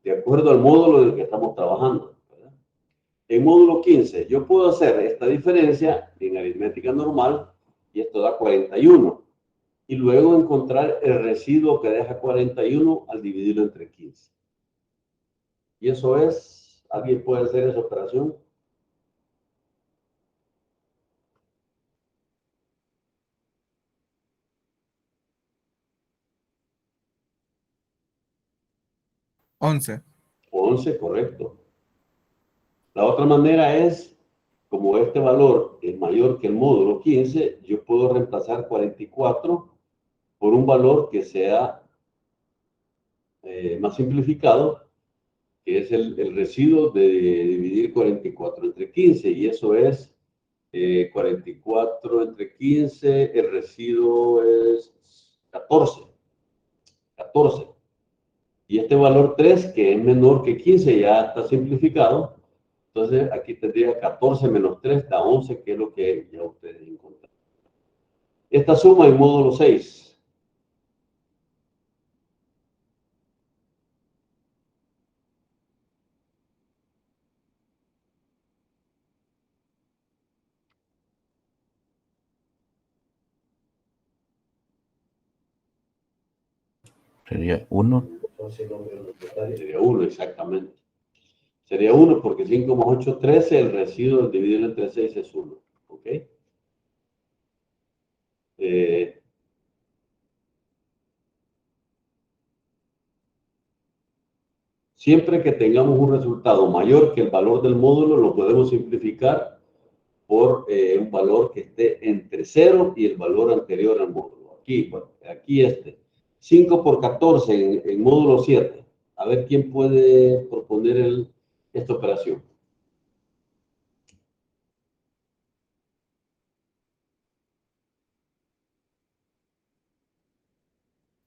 de acuerdo al módulo en el que estamos trabajando, ¿verdad? En módulo 15, yo puedo hacer esta diferencia en aritmética normal, y esto da 41. Y luego encontrar el residuo que deja 41 al dividirlo entre 15. Y eso es, ¿alguien puede hacer esa operación? ¿11? 11, correcto. La otra manera es, como este valor es mayor que el módulo 15, yo puedo reemplazar 44 por un valor que sea más simplificado, que es el residuo de dividir 44 entre 15, y eso es 44 entre 15, el residuo es 14. 14. Y este valor 3, que es menor que 15, ya está simplificado. Entonces aquí tendría 14 menos 3 da 11, que es lo que ya ustedes encontraron. Esta suma en módulo 6. Sería 1. Sería 1, exactamente. Sería 1 porque 5 más 8, 13. El residuo dividido entre 6 es 1. ¿Ok? Siempre que tengamos un resultado mayor que el valor del módulo, lo podemos simplificar por un valor que esté entre 0 y el valor anterior al módulo. Aquí, bueno, aquí este. 5 por 14 en módulo 7. A ver quién puede proponer esta operación.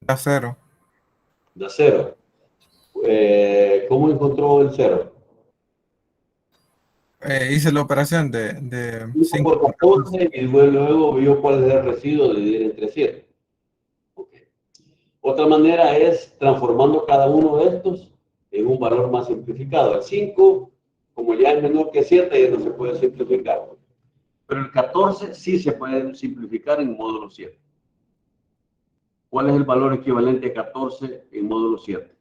Da 0. Da 0. ¿Cómo encontró el 0? Hice la operación de 5 5 por 14 y luego vio cuál es el residuo de dividir entre 7. Okay. Otra manera es transformando cada uno de estos en un valor más simplificado. El 5, como ya es menor que 7, ya no se puede simplificar. Pero el 14 sí se puede simplificar en módulo 7. ¿Cuál es el valor equivalente a 14 en módulo 7?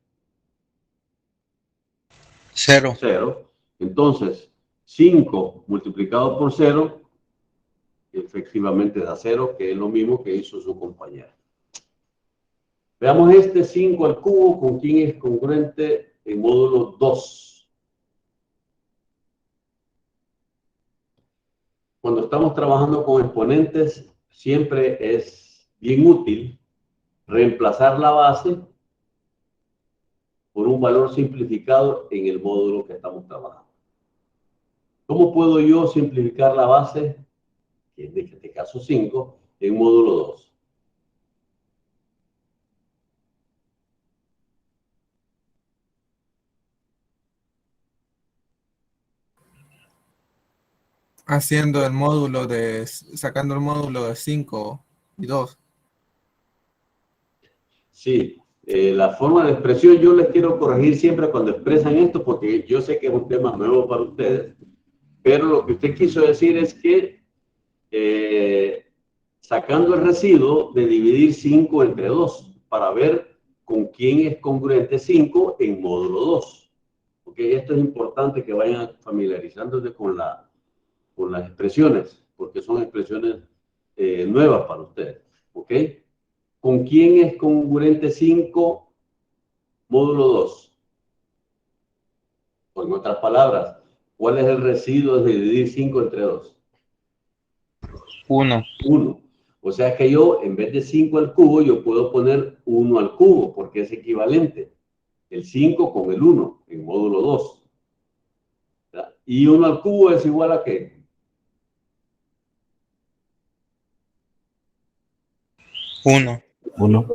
0. 0. Entonces, 5 multiplicado por 0, efectivamente da 0, que es lo mismo que hizo su compañero. Veamos este 5 al cubo, ¿con quién es congruente en módulo 2? Cuando estamos trabajando con exponentes, siempre es bien útil reemplazar la base por un valor simplificado en el módulo que estamos trabajando. ¿Cómo puedo yo simplificar la base, que es en este caso 5, en módulo 2? Haciendo el módulo sacando el módulo de 5 y 2. Sí, la forma de expresión yo les quiero corregir siempre cuando expresan esto, porque yo sé que es un tema nuevo para ustedes, pero lo que usted quiso decir es que sacando el residuo de dividir 5 entre 2 para ver con quién es congruente 5 en módulo 2. Porque esto es importante que vayan familiarizándose con las expresiones, porque son expresiones nuevas para ustedes. ¿Ok? ¿Con quién es congruente 5 módulo 2? O en otras palabras, ¿cuál es el residuo de dividir 5 entre 2? 1. 1. O sea que yo, en vez de 5 al cubo, yo puedo poner 1 al cubo, porque es equivalente. El 5 con el 1, en módulo 2. Y 1 al cubo es igual a ¿qué? 1. 1.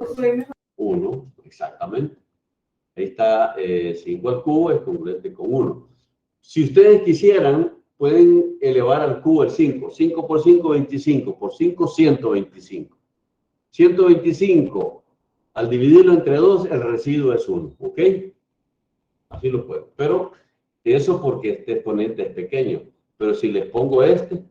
1, exactamente. Ahí está 5 al cubo, es congruente con 1. Si ustedes quisieran, pueden elevar al cubo el 5. 5 por 5, 25. Por 5, 125. 125, al dividirlo entre 2, el residuo es 1. ¿Ok? Así lo puedo. Pero eso porque este exponente es pequeño. Pero si les pongo este,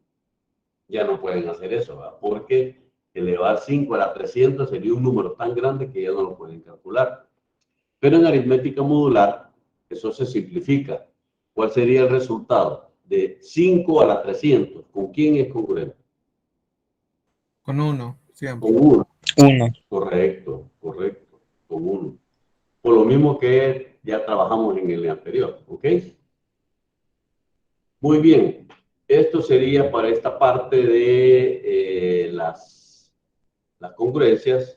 ya no pueden hacer eso, ¿verdad? Porque elevar 5 a la 300 sería un número tan grande que ya no lo pueden calcular. Pero en aritmética modular, eso se simplifica. ¿Cuál sería el resultado? De 5 a la 300. ¿Con quién es congruente? Con 1, siempre. Con 1. 1. Correcto, correcto. Con 1. Por lo mismo que ya trabajamos en el anterior. ¿Ok? Muy bien. Esto sería para esta parte de las congruencias.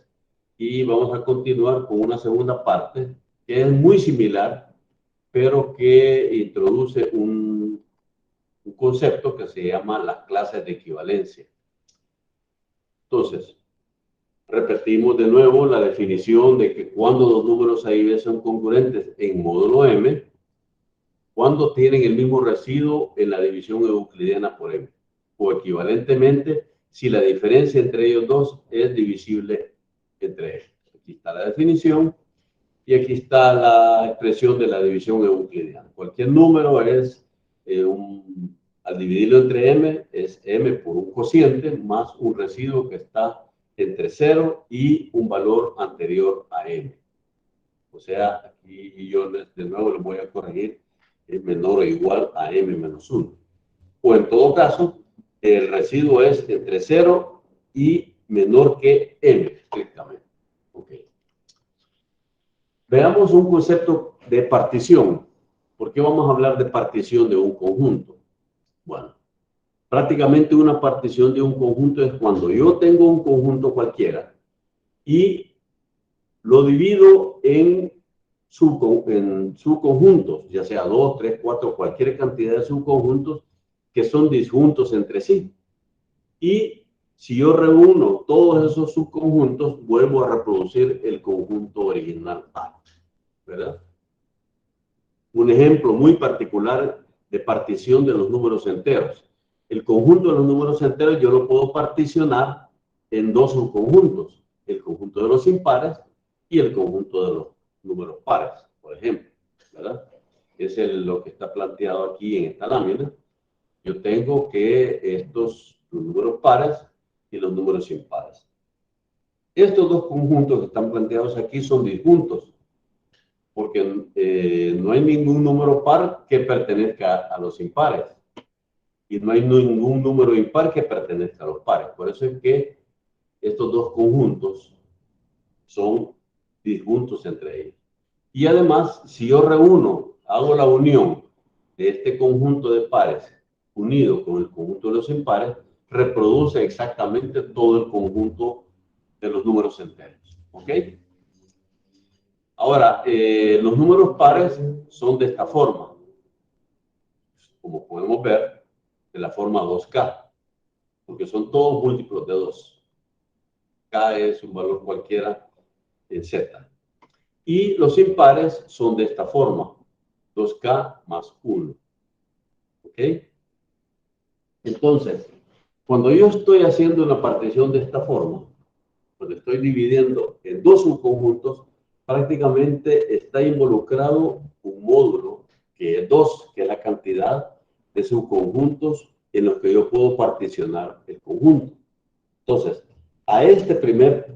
Y vamos a continuar con una segunda parte que es muy similar, pero que introduce un concepto que se llama las clases de equivalencia. Entonces, repetimos de nuevo la definición de que cuando los números A y B son congruentes en módulo M, cuando tienen el mismo residuo en la división euclidiana por M, o equivalentemente si la diferencia entre ellos dos es divisible entre ellos. Aquí está la definición y aquí está la expresión de la división euclidiana. Cualquier número es al dividirlo entre m, es m por un cociente más un residuo que está entre 0 y un valor anterior a m. O sea, aquí yo de nuevo lo voy a corregir, es menor o igual a m menos 1. O en todo caso, el residuo es entre 0 y menor que m, estrictamente. Ok. Veamos un concepto de partición. ¿Por qué vamos a hablar de partición de un conjunto? Bueno, prácticamente una partición de un conjunto es cuando yo tengo un conjunto cualquiera y lo divido en subconjuntos, ya sea 2, 3, 4, cualquier cantidad de subconjuntos que son disjuntos entre sí. Y si yo reúno todos esos subconjuntos, vuelvo a reproducir el conjunto original A, ¿verdad? Un ejemplo muy particular de partición de los números enteros. El conjunto de los números enteros yo lo puedo particionar en dos subconjuntos, el conjunto de los impares y el conjunto de los números pares, por ejemplo, ¿verdad? Es lo que está planteado aquí en esta lámina. Yo tengo que los números pares y los números impares. Estos dos conjuntos que están planteados aquí son disjuntos. porque no hay ningún número par que pertenezca a los impares. Y no hay ningún número impar que pertenezca a los pares. Por eso es que estos dos conjuntos son disjuntos entre ellos. Y además, si yo reúno, hago la unión de este conjunto de pares unido con el conjunto de los impares, reproduce exactamente todo el conjunto de los números enteros. ¿Ok? Ahora, los números pares son de esta forma. Como podemos ver, de la forma 2K, porque son todos múltiplos de 2. K es un valor cualquiera en Z. Y los impares son de esta forma, 2K más 1. ¿Ok? Entonces, cuando yo estoy haciendo una partición de esta forma, cuando estoy dividiendo en dos subconjuntos, prácticamente está involucrado un módulo, que es 2, que es la cantidad de subconjuntos en los que yo puedo particionar el conjunto. Entonces, a este primer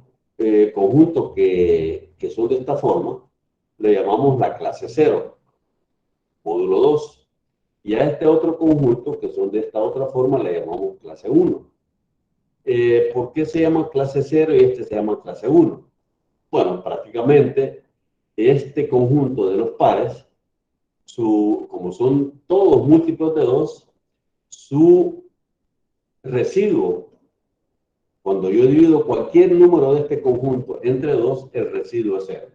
conjunto que son de esta forma, le llamamos la clase 0, módulo 2. Y a este otro conjunto, que son de esta otra forma, le llamamos clase 1. ¿Por qué se llama clase 0 y este se llama clase 1? Bueno, prácticamente este conjunto de los pares, como son todos múltiplos de 2, su residuo, cuando yo divido cualquier número de este conjunto entre 2, el residuo es 0.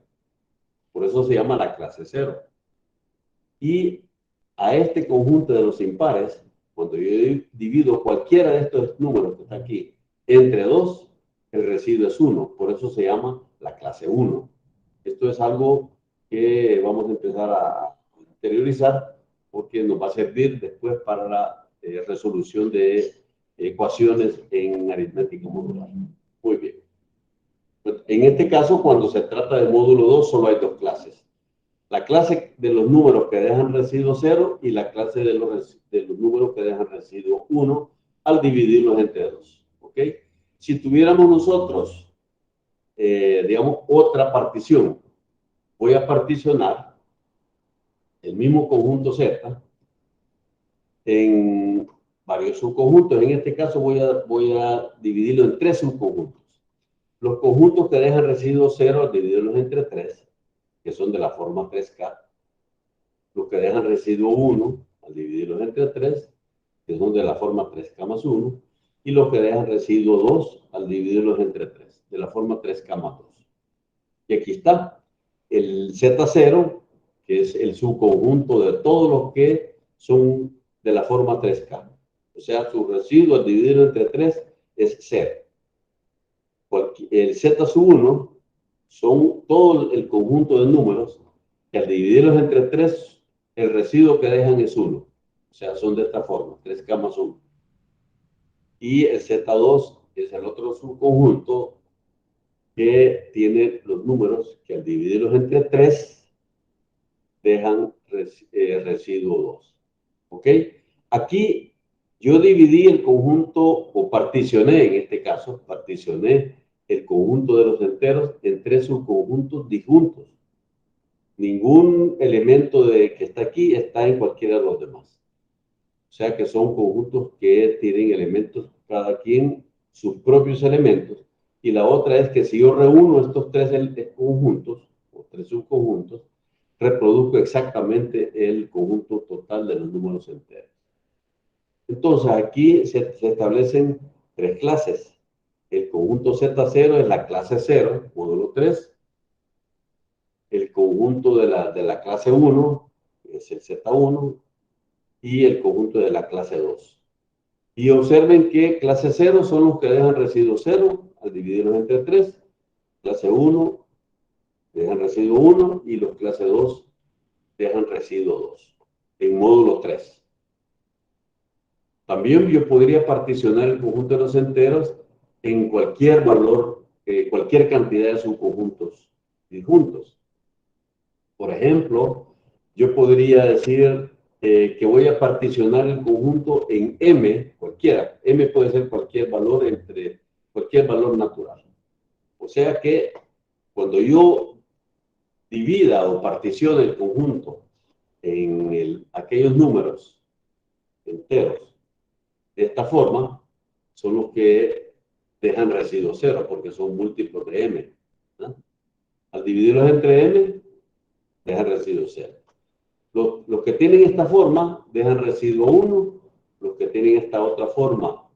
Por eso se llama la clase 0. Y a este conjunto de los impares, cuando yo divido cualquiera de estos números que está aquí entre 2, el residuo es 1. Por eso se llama la clase 1. Esto es algo que vamos a empezar a interiorizar porque nos va a servir después para la resolución de ecuaciones en aritmética modular. Muy bien. En este caso, cuando se trata de módulo 2, solo hay dos clases. La clase de los números que dejan residuo 0 y la clase de los números que dejan residuo 1 al dividirlos entre 2. ¿Ok? Si tuviéramos nosotros, digamos, otra partición, voy a particionar el mismo conjunto Z en varios subconjuntos. En este caso voy a dividirlo en 3 subconjuntos. Los conjuntos que dejan residuo 0 al dividirlos entre 3, que son de la forma 3K. Los que dejan residuo 1 al dividirlos entre 3, que son de la forma 3K más 1. Y los que dejan residuo 2 al dividirlos entre 3, de la forma 3K más 2. Y aquí está el Z0, que es el subconjunto de todos los que son de la forma 3K. O sea, su residuo al dividirlo entre 3 es 0. El Z1 son todo el conjunto de números que al dividirlos entre 3, el residuo que dejan es 1. O sea, son de esta forma, 3K más 1. Y el Z2 es el otro subconjunto que tiene los números que al dividirlos entre 3 dejan residuo 2. ¿Ok? Aquí yo dividí el conjunto, o particioné en este caso, particioné el conjunto de los enteros en 3 subconjuntos disjuntos. Ningún elemento que está aquí está en cualquiera de los demás. O sea que son conjuntos que tienen elementos, cada quien sus propios elementos. Y la otra es que si yo reúno estos 3 conjuntos, o 3 subconjuntos, reproduzco exactamente el conjunto total de los números enteros. Entonces aquí se establecen 3 clases. El conjunto Z0 es la clase 0, módulo 3. El conjunto de la clase 1 es el Z1 y el conjunto de la clase 2. Y observen que clase 0 son los que dejan residuo 0 al dividirlos entre 3. Clase 1 dejan residuo 1 y los clase 2 dejan residuo 2 en módulo 3. También yo podría particionar el conjunto de los enteros en cualquier valor, cualquier cantidad de subconjuntos disjuntos. Por ejemplo, yo podría decir que voy a particionar el conjunto en M, cualquiera. M puede ser cualquier valor cualquier valor natural. O sea que cuando yo divida o particione el conjunto en aquellos números enteros de esta forma, son los que dejan residuo cero, porque son múltiplos de m, ¿no? Al dividirlos entre m, dejan residuo cero. Los que tienen esta forma dejan residuo 1, los que tienen esta otra forma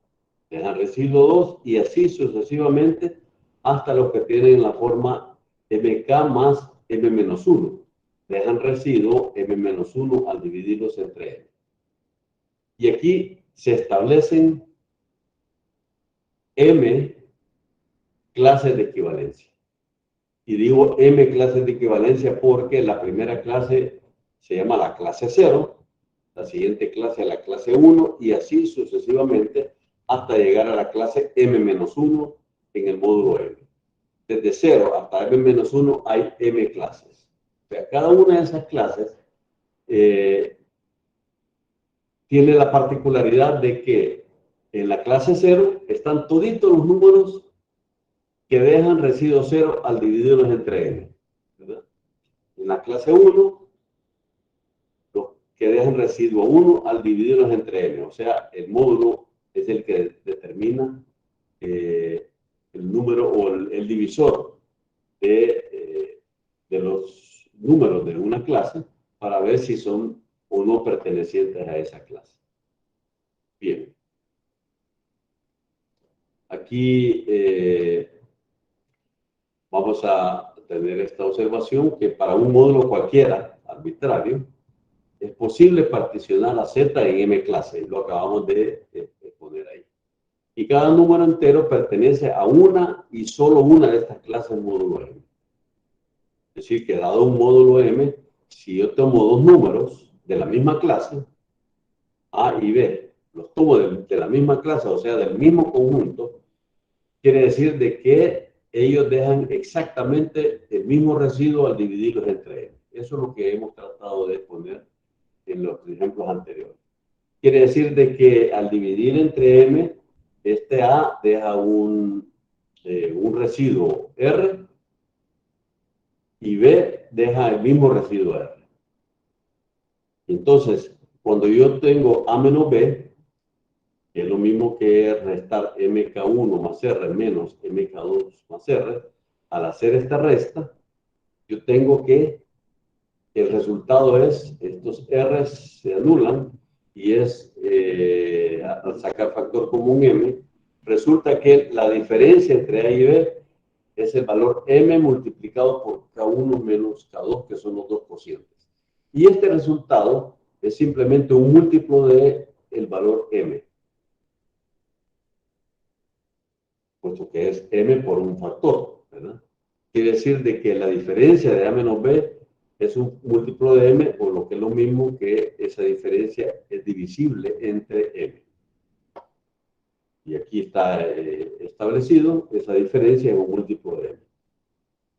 dejan residuo 2, y así sucesivamente hasta los que tienen la forma mk más m-1. Dejan residuo m-1 al dividirlos entre m. Y aquí se establecen m clases de equivalencia. Y digo m clases de equivalencia porque la primera clase se llama la clase 0, la siguiente clase la clase 1, y así sucesivamente hasta llegar a la clase m-1 en el módulo m. Desde 0 hasta m-1 hay m clases. O sea, cada una de esas clases tiene la particularidad de que en la clase 0 están toditos los números que dejan residuo 0 al dividirlos entre n, ¿verdad? En la clase 1, los que dejan residuo 1 al dividirlos entre n. O sea, el módulo es el que determina el número o el divisor de los números de una clase para ver si son o no pertenecientes a esa clase. Bien. Aquí vamos a tener esta observación que para un módulo cualquiera, arbitrario, es posible particionar a Z en M clase. Lo acabamos de poner ahí. Y cada número entero pertenece a una y solo una de estas clases módulo M. Es decir, que dado un módulo M, si yo tomo dos números de la misma clase, A y B, los tomo de la misma clase, o sea, del mismo conjunto, quiere decir de que ellos dejan exactamente el mismo residuo al dividirlos entre ellos. Eso es lo que hemos tratado de poner en los ejemplos anteriores. Quiere decir de que al dividir entre M, este A deja un residuo R y B deja el mismo residuo R. Entonces, cuando yo tengo A menos B, que es lo mismo que restar MK1 más R menos MK2 más R, al hacer esta resta, yo tengo que el resultado es, estos R se anulan y es, al sacar factor común M, resulta que la diferencia entre A y B es el valor M multiplicado por K1 menos K2, que son los dos cocientes. Y este resultado es simplemente un múltiplo de el valor M, puesto que es M por un factor, ¿verdad? Quiere decir de que la diferencia de A menos B es un múltiplo de M, o lo que es lo mismo que esa diferencia es divisible entre M. Y aquí está establecido, esa diferencia es un múltiplo de M.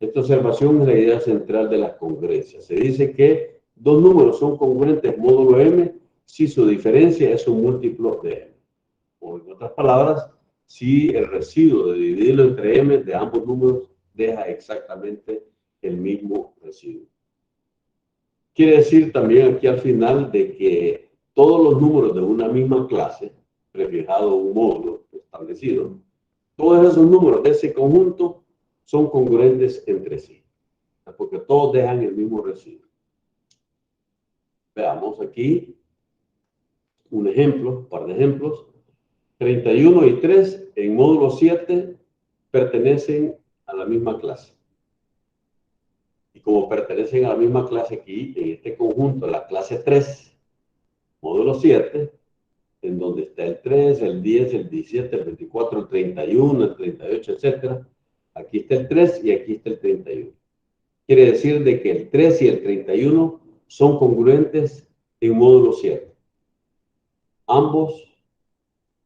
Esta observación es la idea central de las congruencias. Se dice que dos números son congruentes módulo M si su diferencia es un múltiplo de M. O en otras palabras, si el residuo de dividirlo entre M de ambos números deja exactamente el mismo residuo. Quiere decir también aquí al final de que todos los números de una misma clase, reflejado en un módulo establecido, todos esos números de ese conjunto son congruentes entre sí, porque todos dejan el mismo residuo. Veamos aquí un ejemplo, un par de ejemplos. 31 y 3 en módulo 7 pertenecen a la misma clase. Y como pertenecen a la misma clase aquí, en este conjunto, la clase 3, módulo 7, en donde está el 3, el 10, el 17, el 24, el 31, el 38, etc. Aquí está el 3 y aquí está el 31. Quiere decir de que el 3 y el 31 son congruentes en módulo 7. Ambos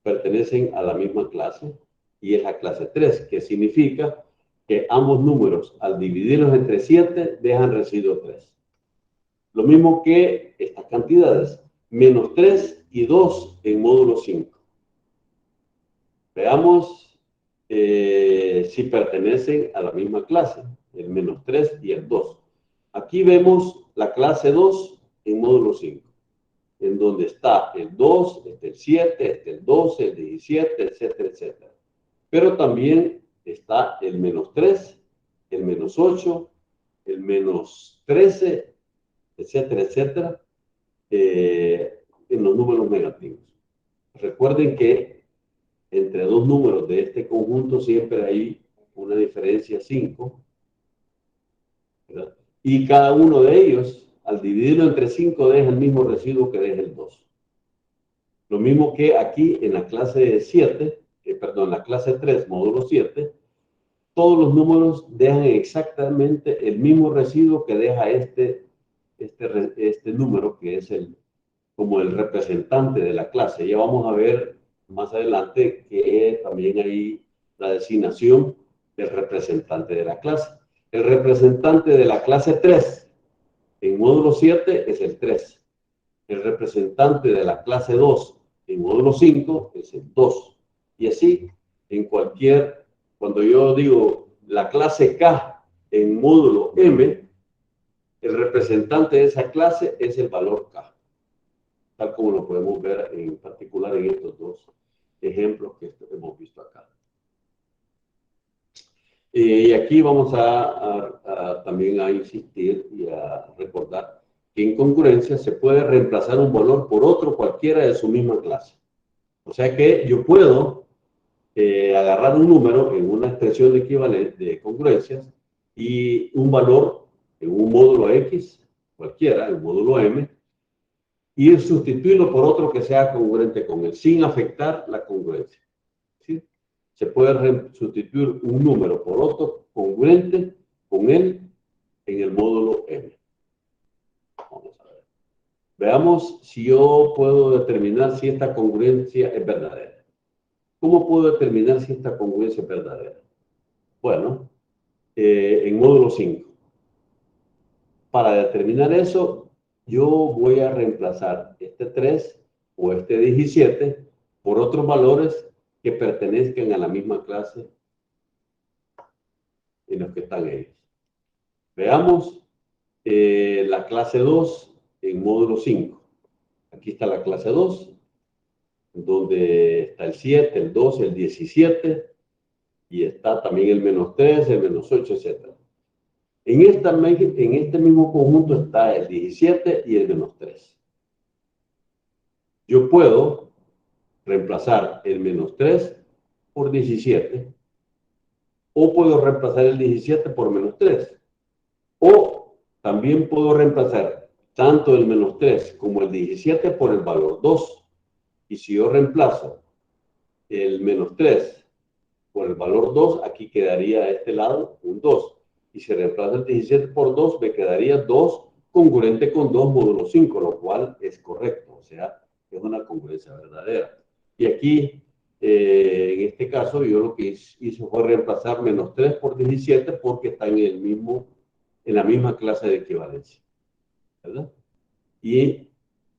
pertenecen a la misma clase y es la clase 3, que significa que ambos números, al dividirlos entre 7, dejan residuo 3. Lo mismo que estas cantidades, menos 3 y 2 en módulo 5. Veamos si pertenecen a la misma clase, el menos 3 y el 2. Aquí vemos la clase 2 en módulo 5, en donde está el 2, el 7, el 12, el 17, etcétera, etcétera. Pero también está el menos 3, el menos 8, el menos 13, etcétera, etcétera, en los números negativos. Recuerden que entre dos números de este conjunto siempre hay una diferencia 5, ¿verdad? Y cada uno de ellos, al dividirlo entre 5, deja el mismo residuo que deja el 2. Lo mismo que aquí en la clase 7, la clase 3, módulo 7, todos los números dejan exactamente el mismo residuo que deja este número, que es como el representante de la clase. Ya vamos a ver más adelante que también hay la designación del representante de la clase. El representante de la clase 3 en módulo 7 es el 3. El representante de la clase 2 en módulo 5 es el 2. Y así, cuando yo digo la clase K en módulo M, el representante de esa clase es el valor K, tal como lo podemos ver en particular en estos dos ejemplos que hemos visto acá. Y aquí vamos también a insistir y a recordar que en congruencia se puede reemplazar un valor por otro cualquiera de su misma clase. O sea que yo puedo agarrar un número en una expresión de equivalencia de congruencias y un valor en un módulo X, cualquiera, el módulo M, y sustituirlo por otro que sea congruente con él, sin afectar la congruencia. ¿Sí? Se puede sustituir un número por otro congruente con él en el módulo M. Vamos a ver. Veamos si yo puedo determinar si esta congruencia es verdadera. ¿Cómo puedo determinar si esta congruencia es verdadera? Bueno, en módulo 5. Para determinar eso, yo voy a reemplazar este 3 o este 17 por otros valores que pertenezcan a la misma clase en los que están ellos. Veamos la clase 2 en módulo 5. Aquí está la clase 2, donde está el 7, el 12, el 17, y está también el menos 3, el menos 8, etc. En este mismo conjunto está el 17 y el menos 3. Yo puedo reemplazar el menos 3 por 17, o puedo reemplazar el 17 por menos 3, o también puedo reemplazar tanto el menos 3 como el 17 por el valor 2. Y si yo reemplazo el menos 3 por el valor 2, aquí quedaría a este lado un 2. Y si reemplazo el 17 por 2, me quedaría 2 congruente con 2 módulo 5, lo cual es correcto, o sea, es una congruencia verdadera. Y aquí, en este caso, yo lo que hice fue reemplazar menos 3 por 17 porque está en la misma clase de equivalencia, ¿verdad? Y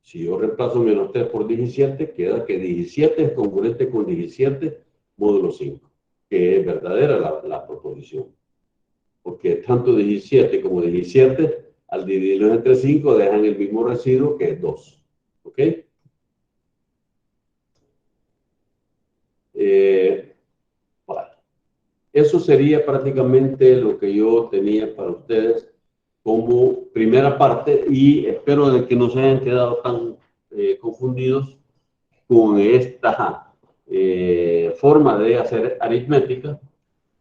si yo reemplazo menos 3 por 17, queda que 17 es congruente con 17 módulo 5, que es verdadera la proposición. Porque tanto 17 como 17, al dividirlos entre 5, dejan el mismo residuo que es 2. ¿Ok? Vale. Eso sería prácticamente lo que yo tenía para ustedes como primera parte, y espero de que no se hayan quedado tan confundidos con esta forma de hacer aritmética,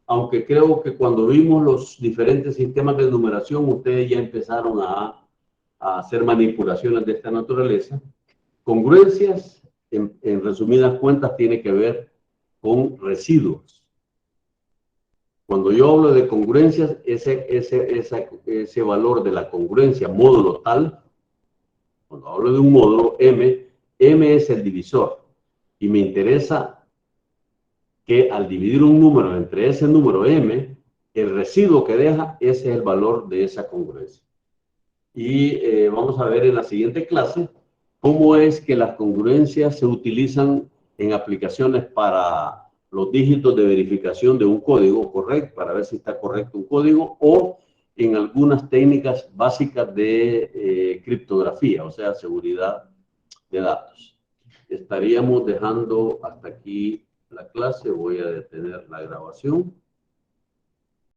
aunque creo que cuando vimos los diferentes sistemas de numeración, ustedes ya empezaron a hacer manipulaciones de esta naturaleza. Congruencias, en resumidas cuentas, tiene que ver con residuos. Cuando yo hablo de congruencias, ese valor de la congruencia módulo tal, cuando hablo de un módulo M es el divisor. Y me interesa que al dividir un número entre ese número M, el residuo que deja, ese es el valor de esa congruencia. Y vamos a ver en la siguiente clase cómo es que las congruencias se utilizan en aplicaciones para los dígitos de verificación de un código, correcto, para ver si está correcto un código, o en algunas técnicas básicas de criptografía, o sea, seguridad de datos. Estaríamos dejando hasta aquí la clase. Voy a detener la grabación.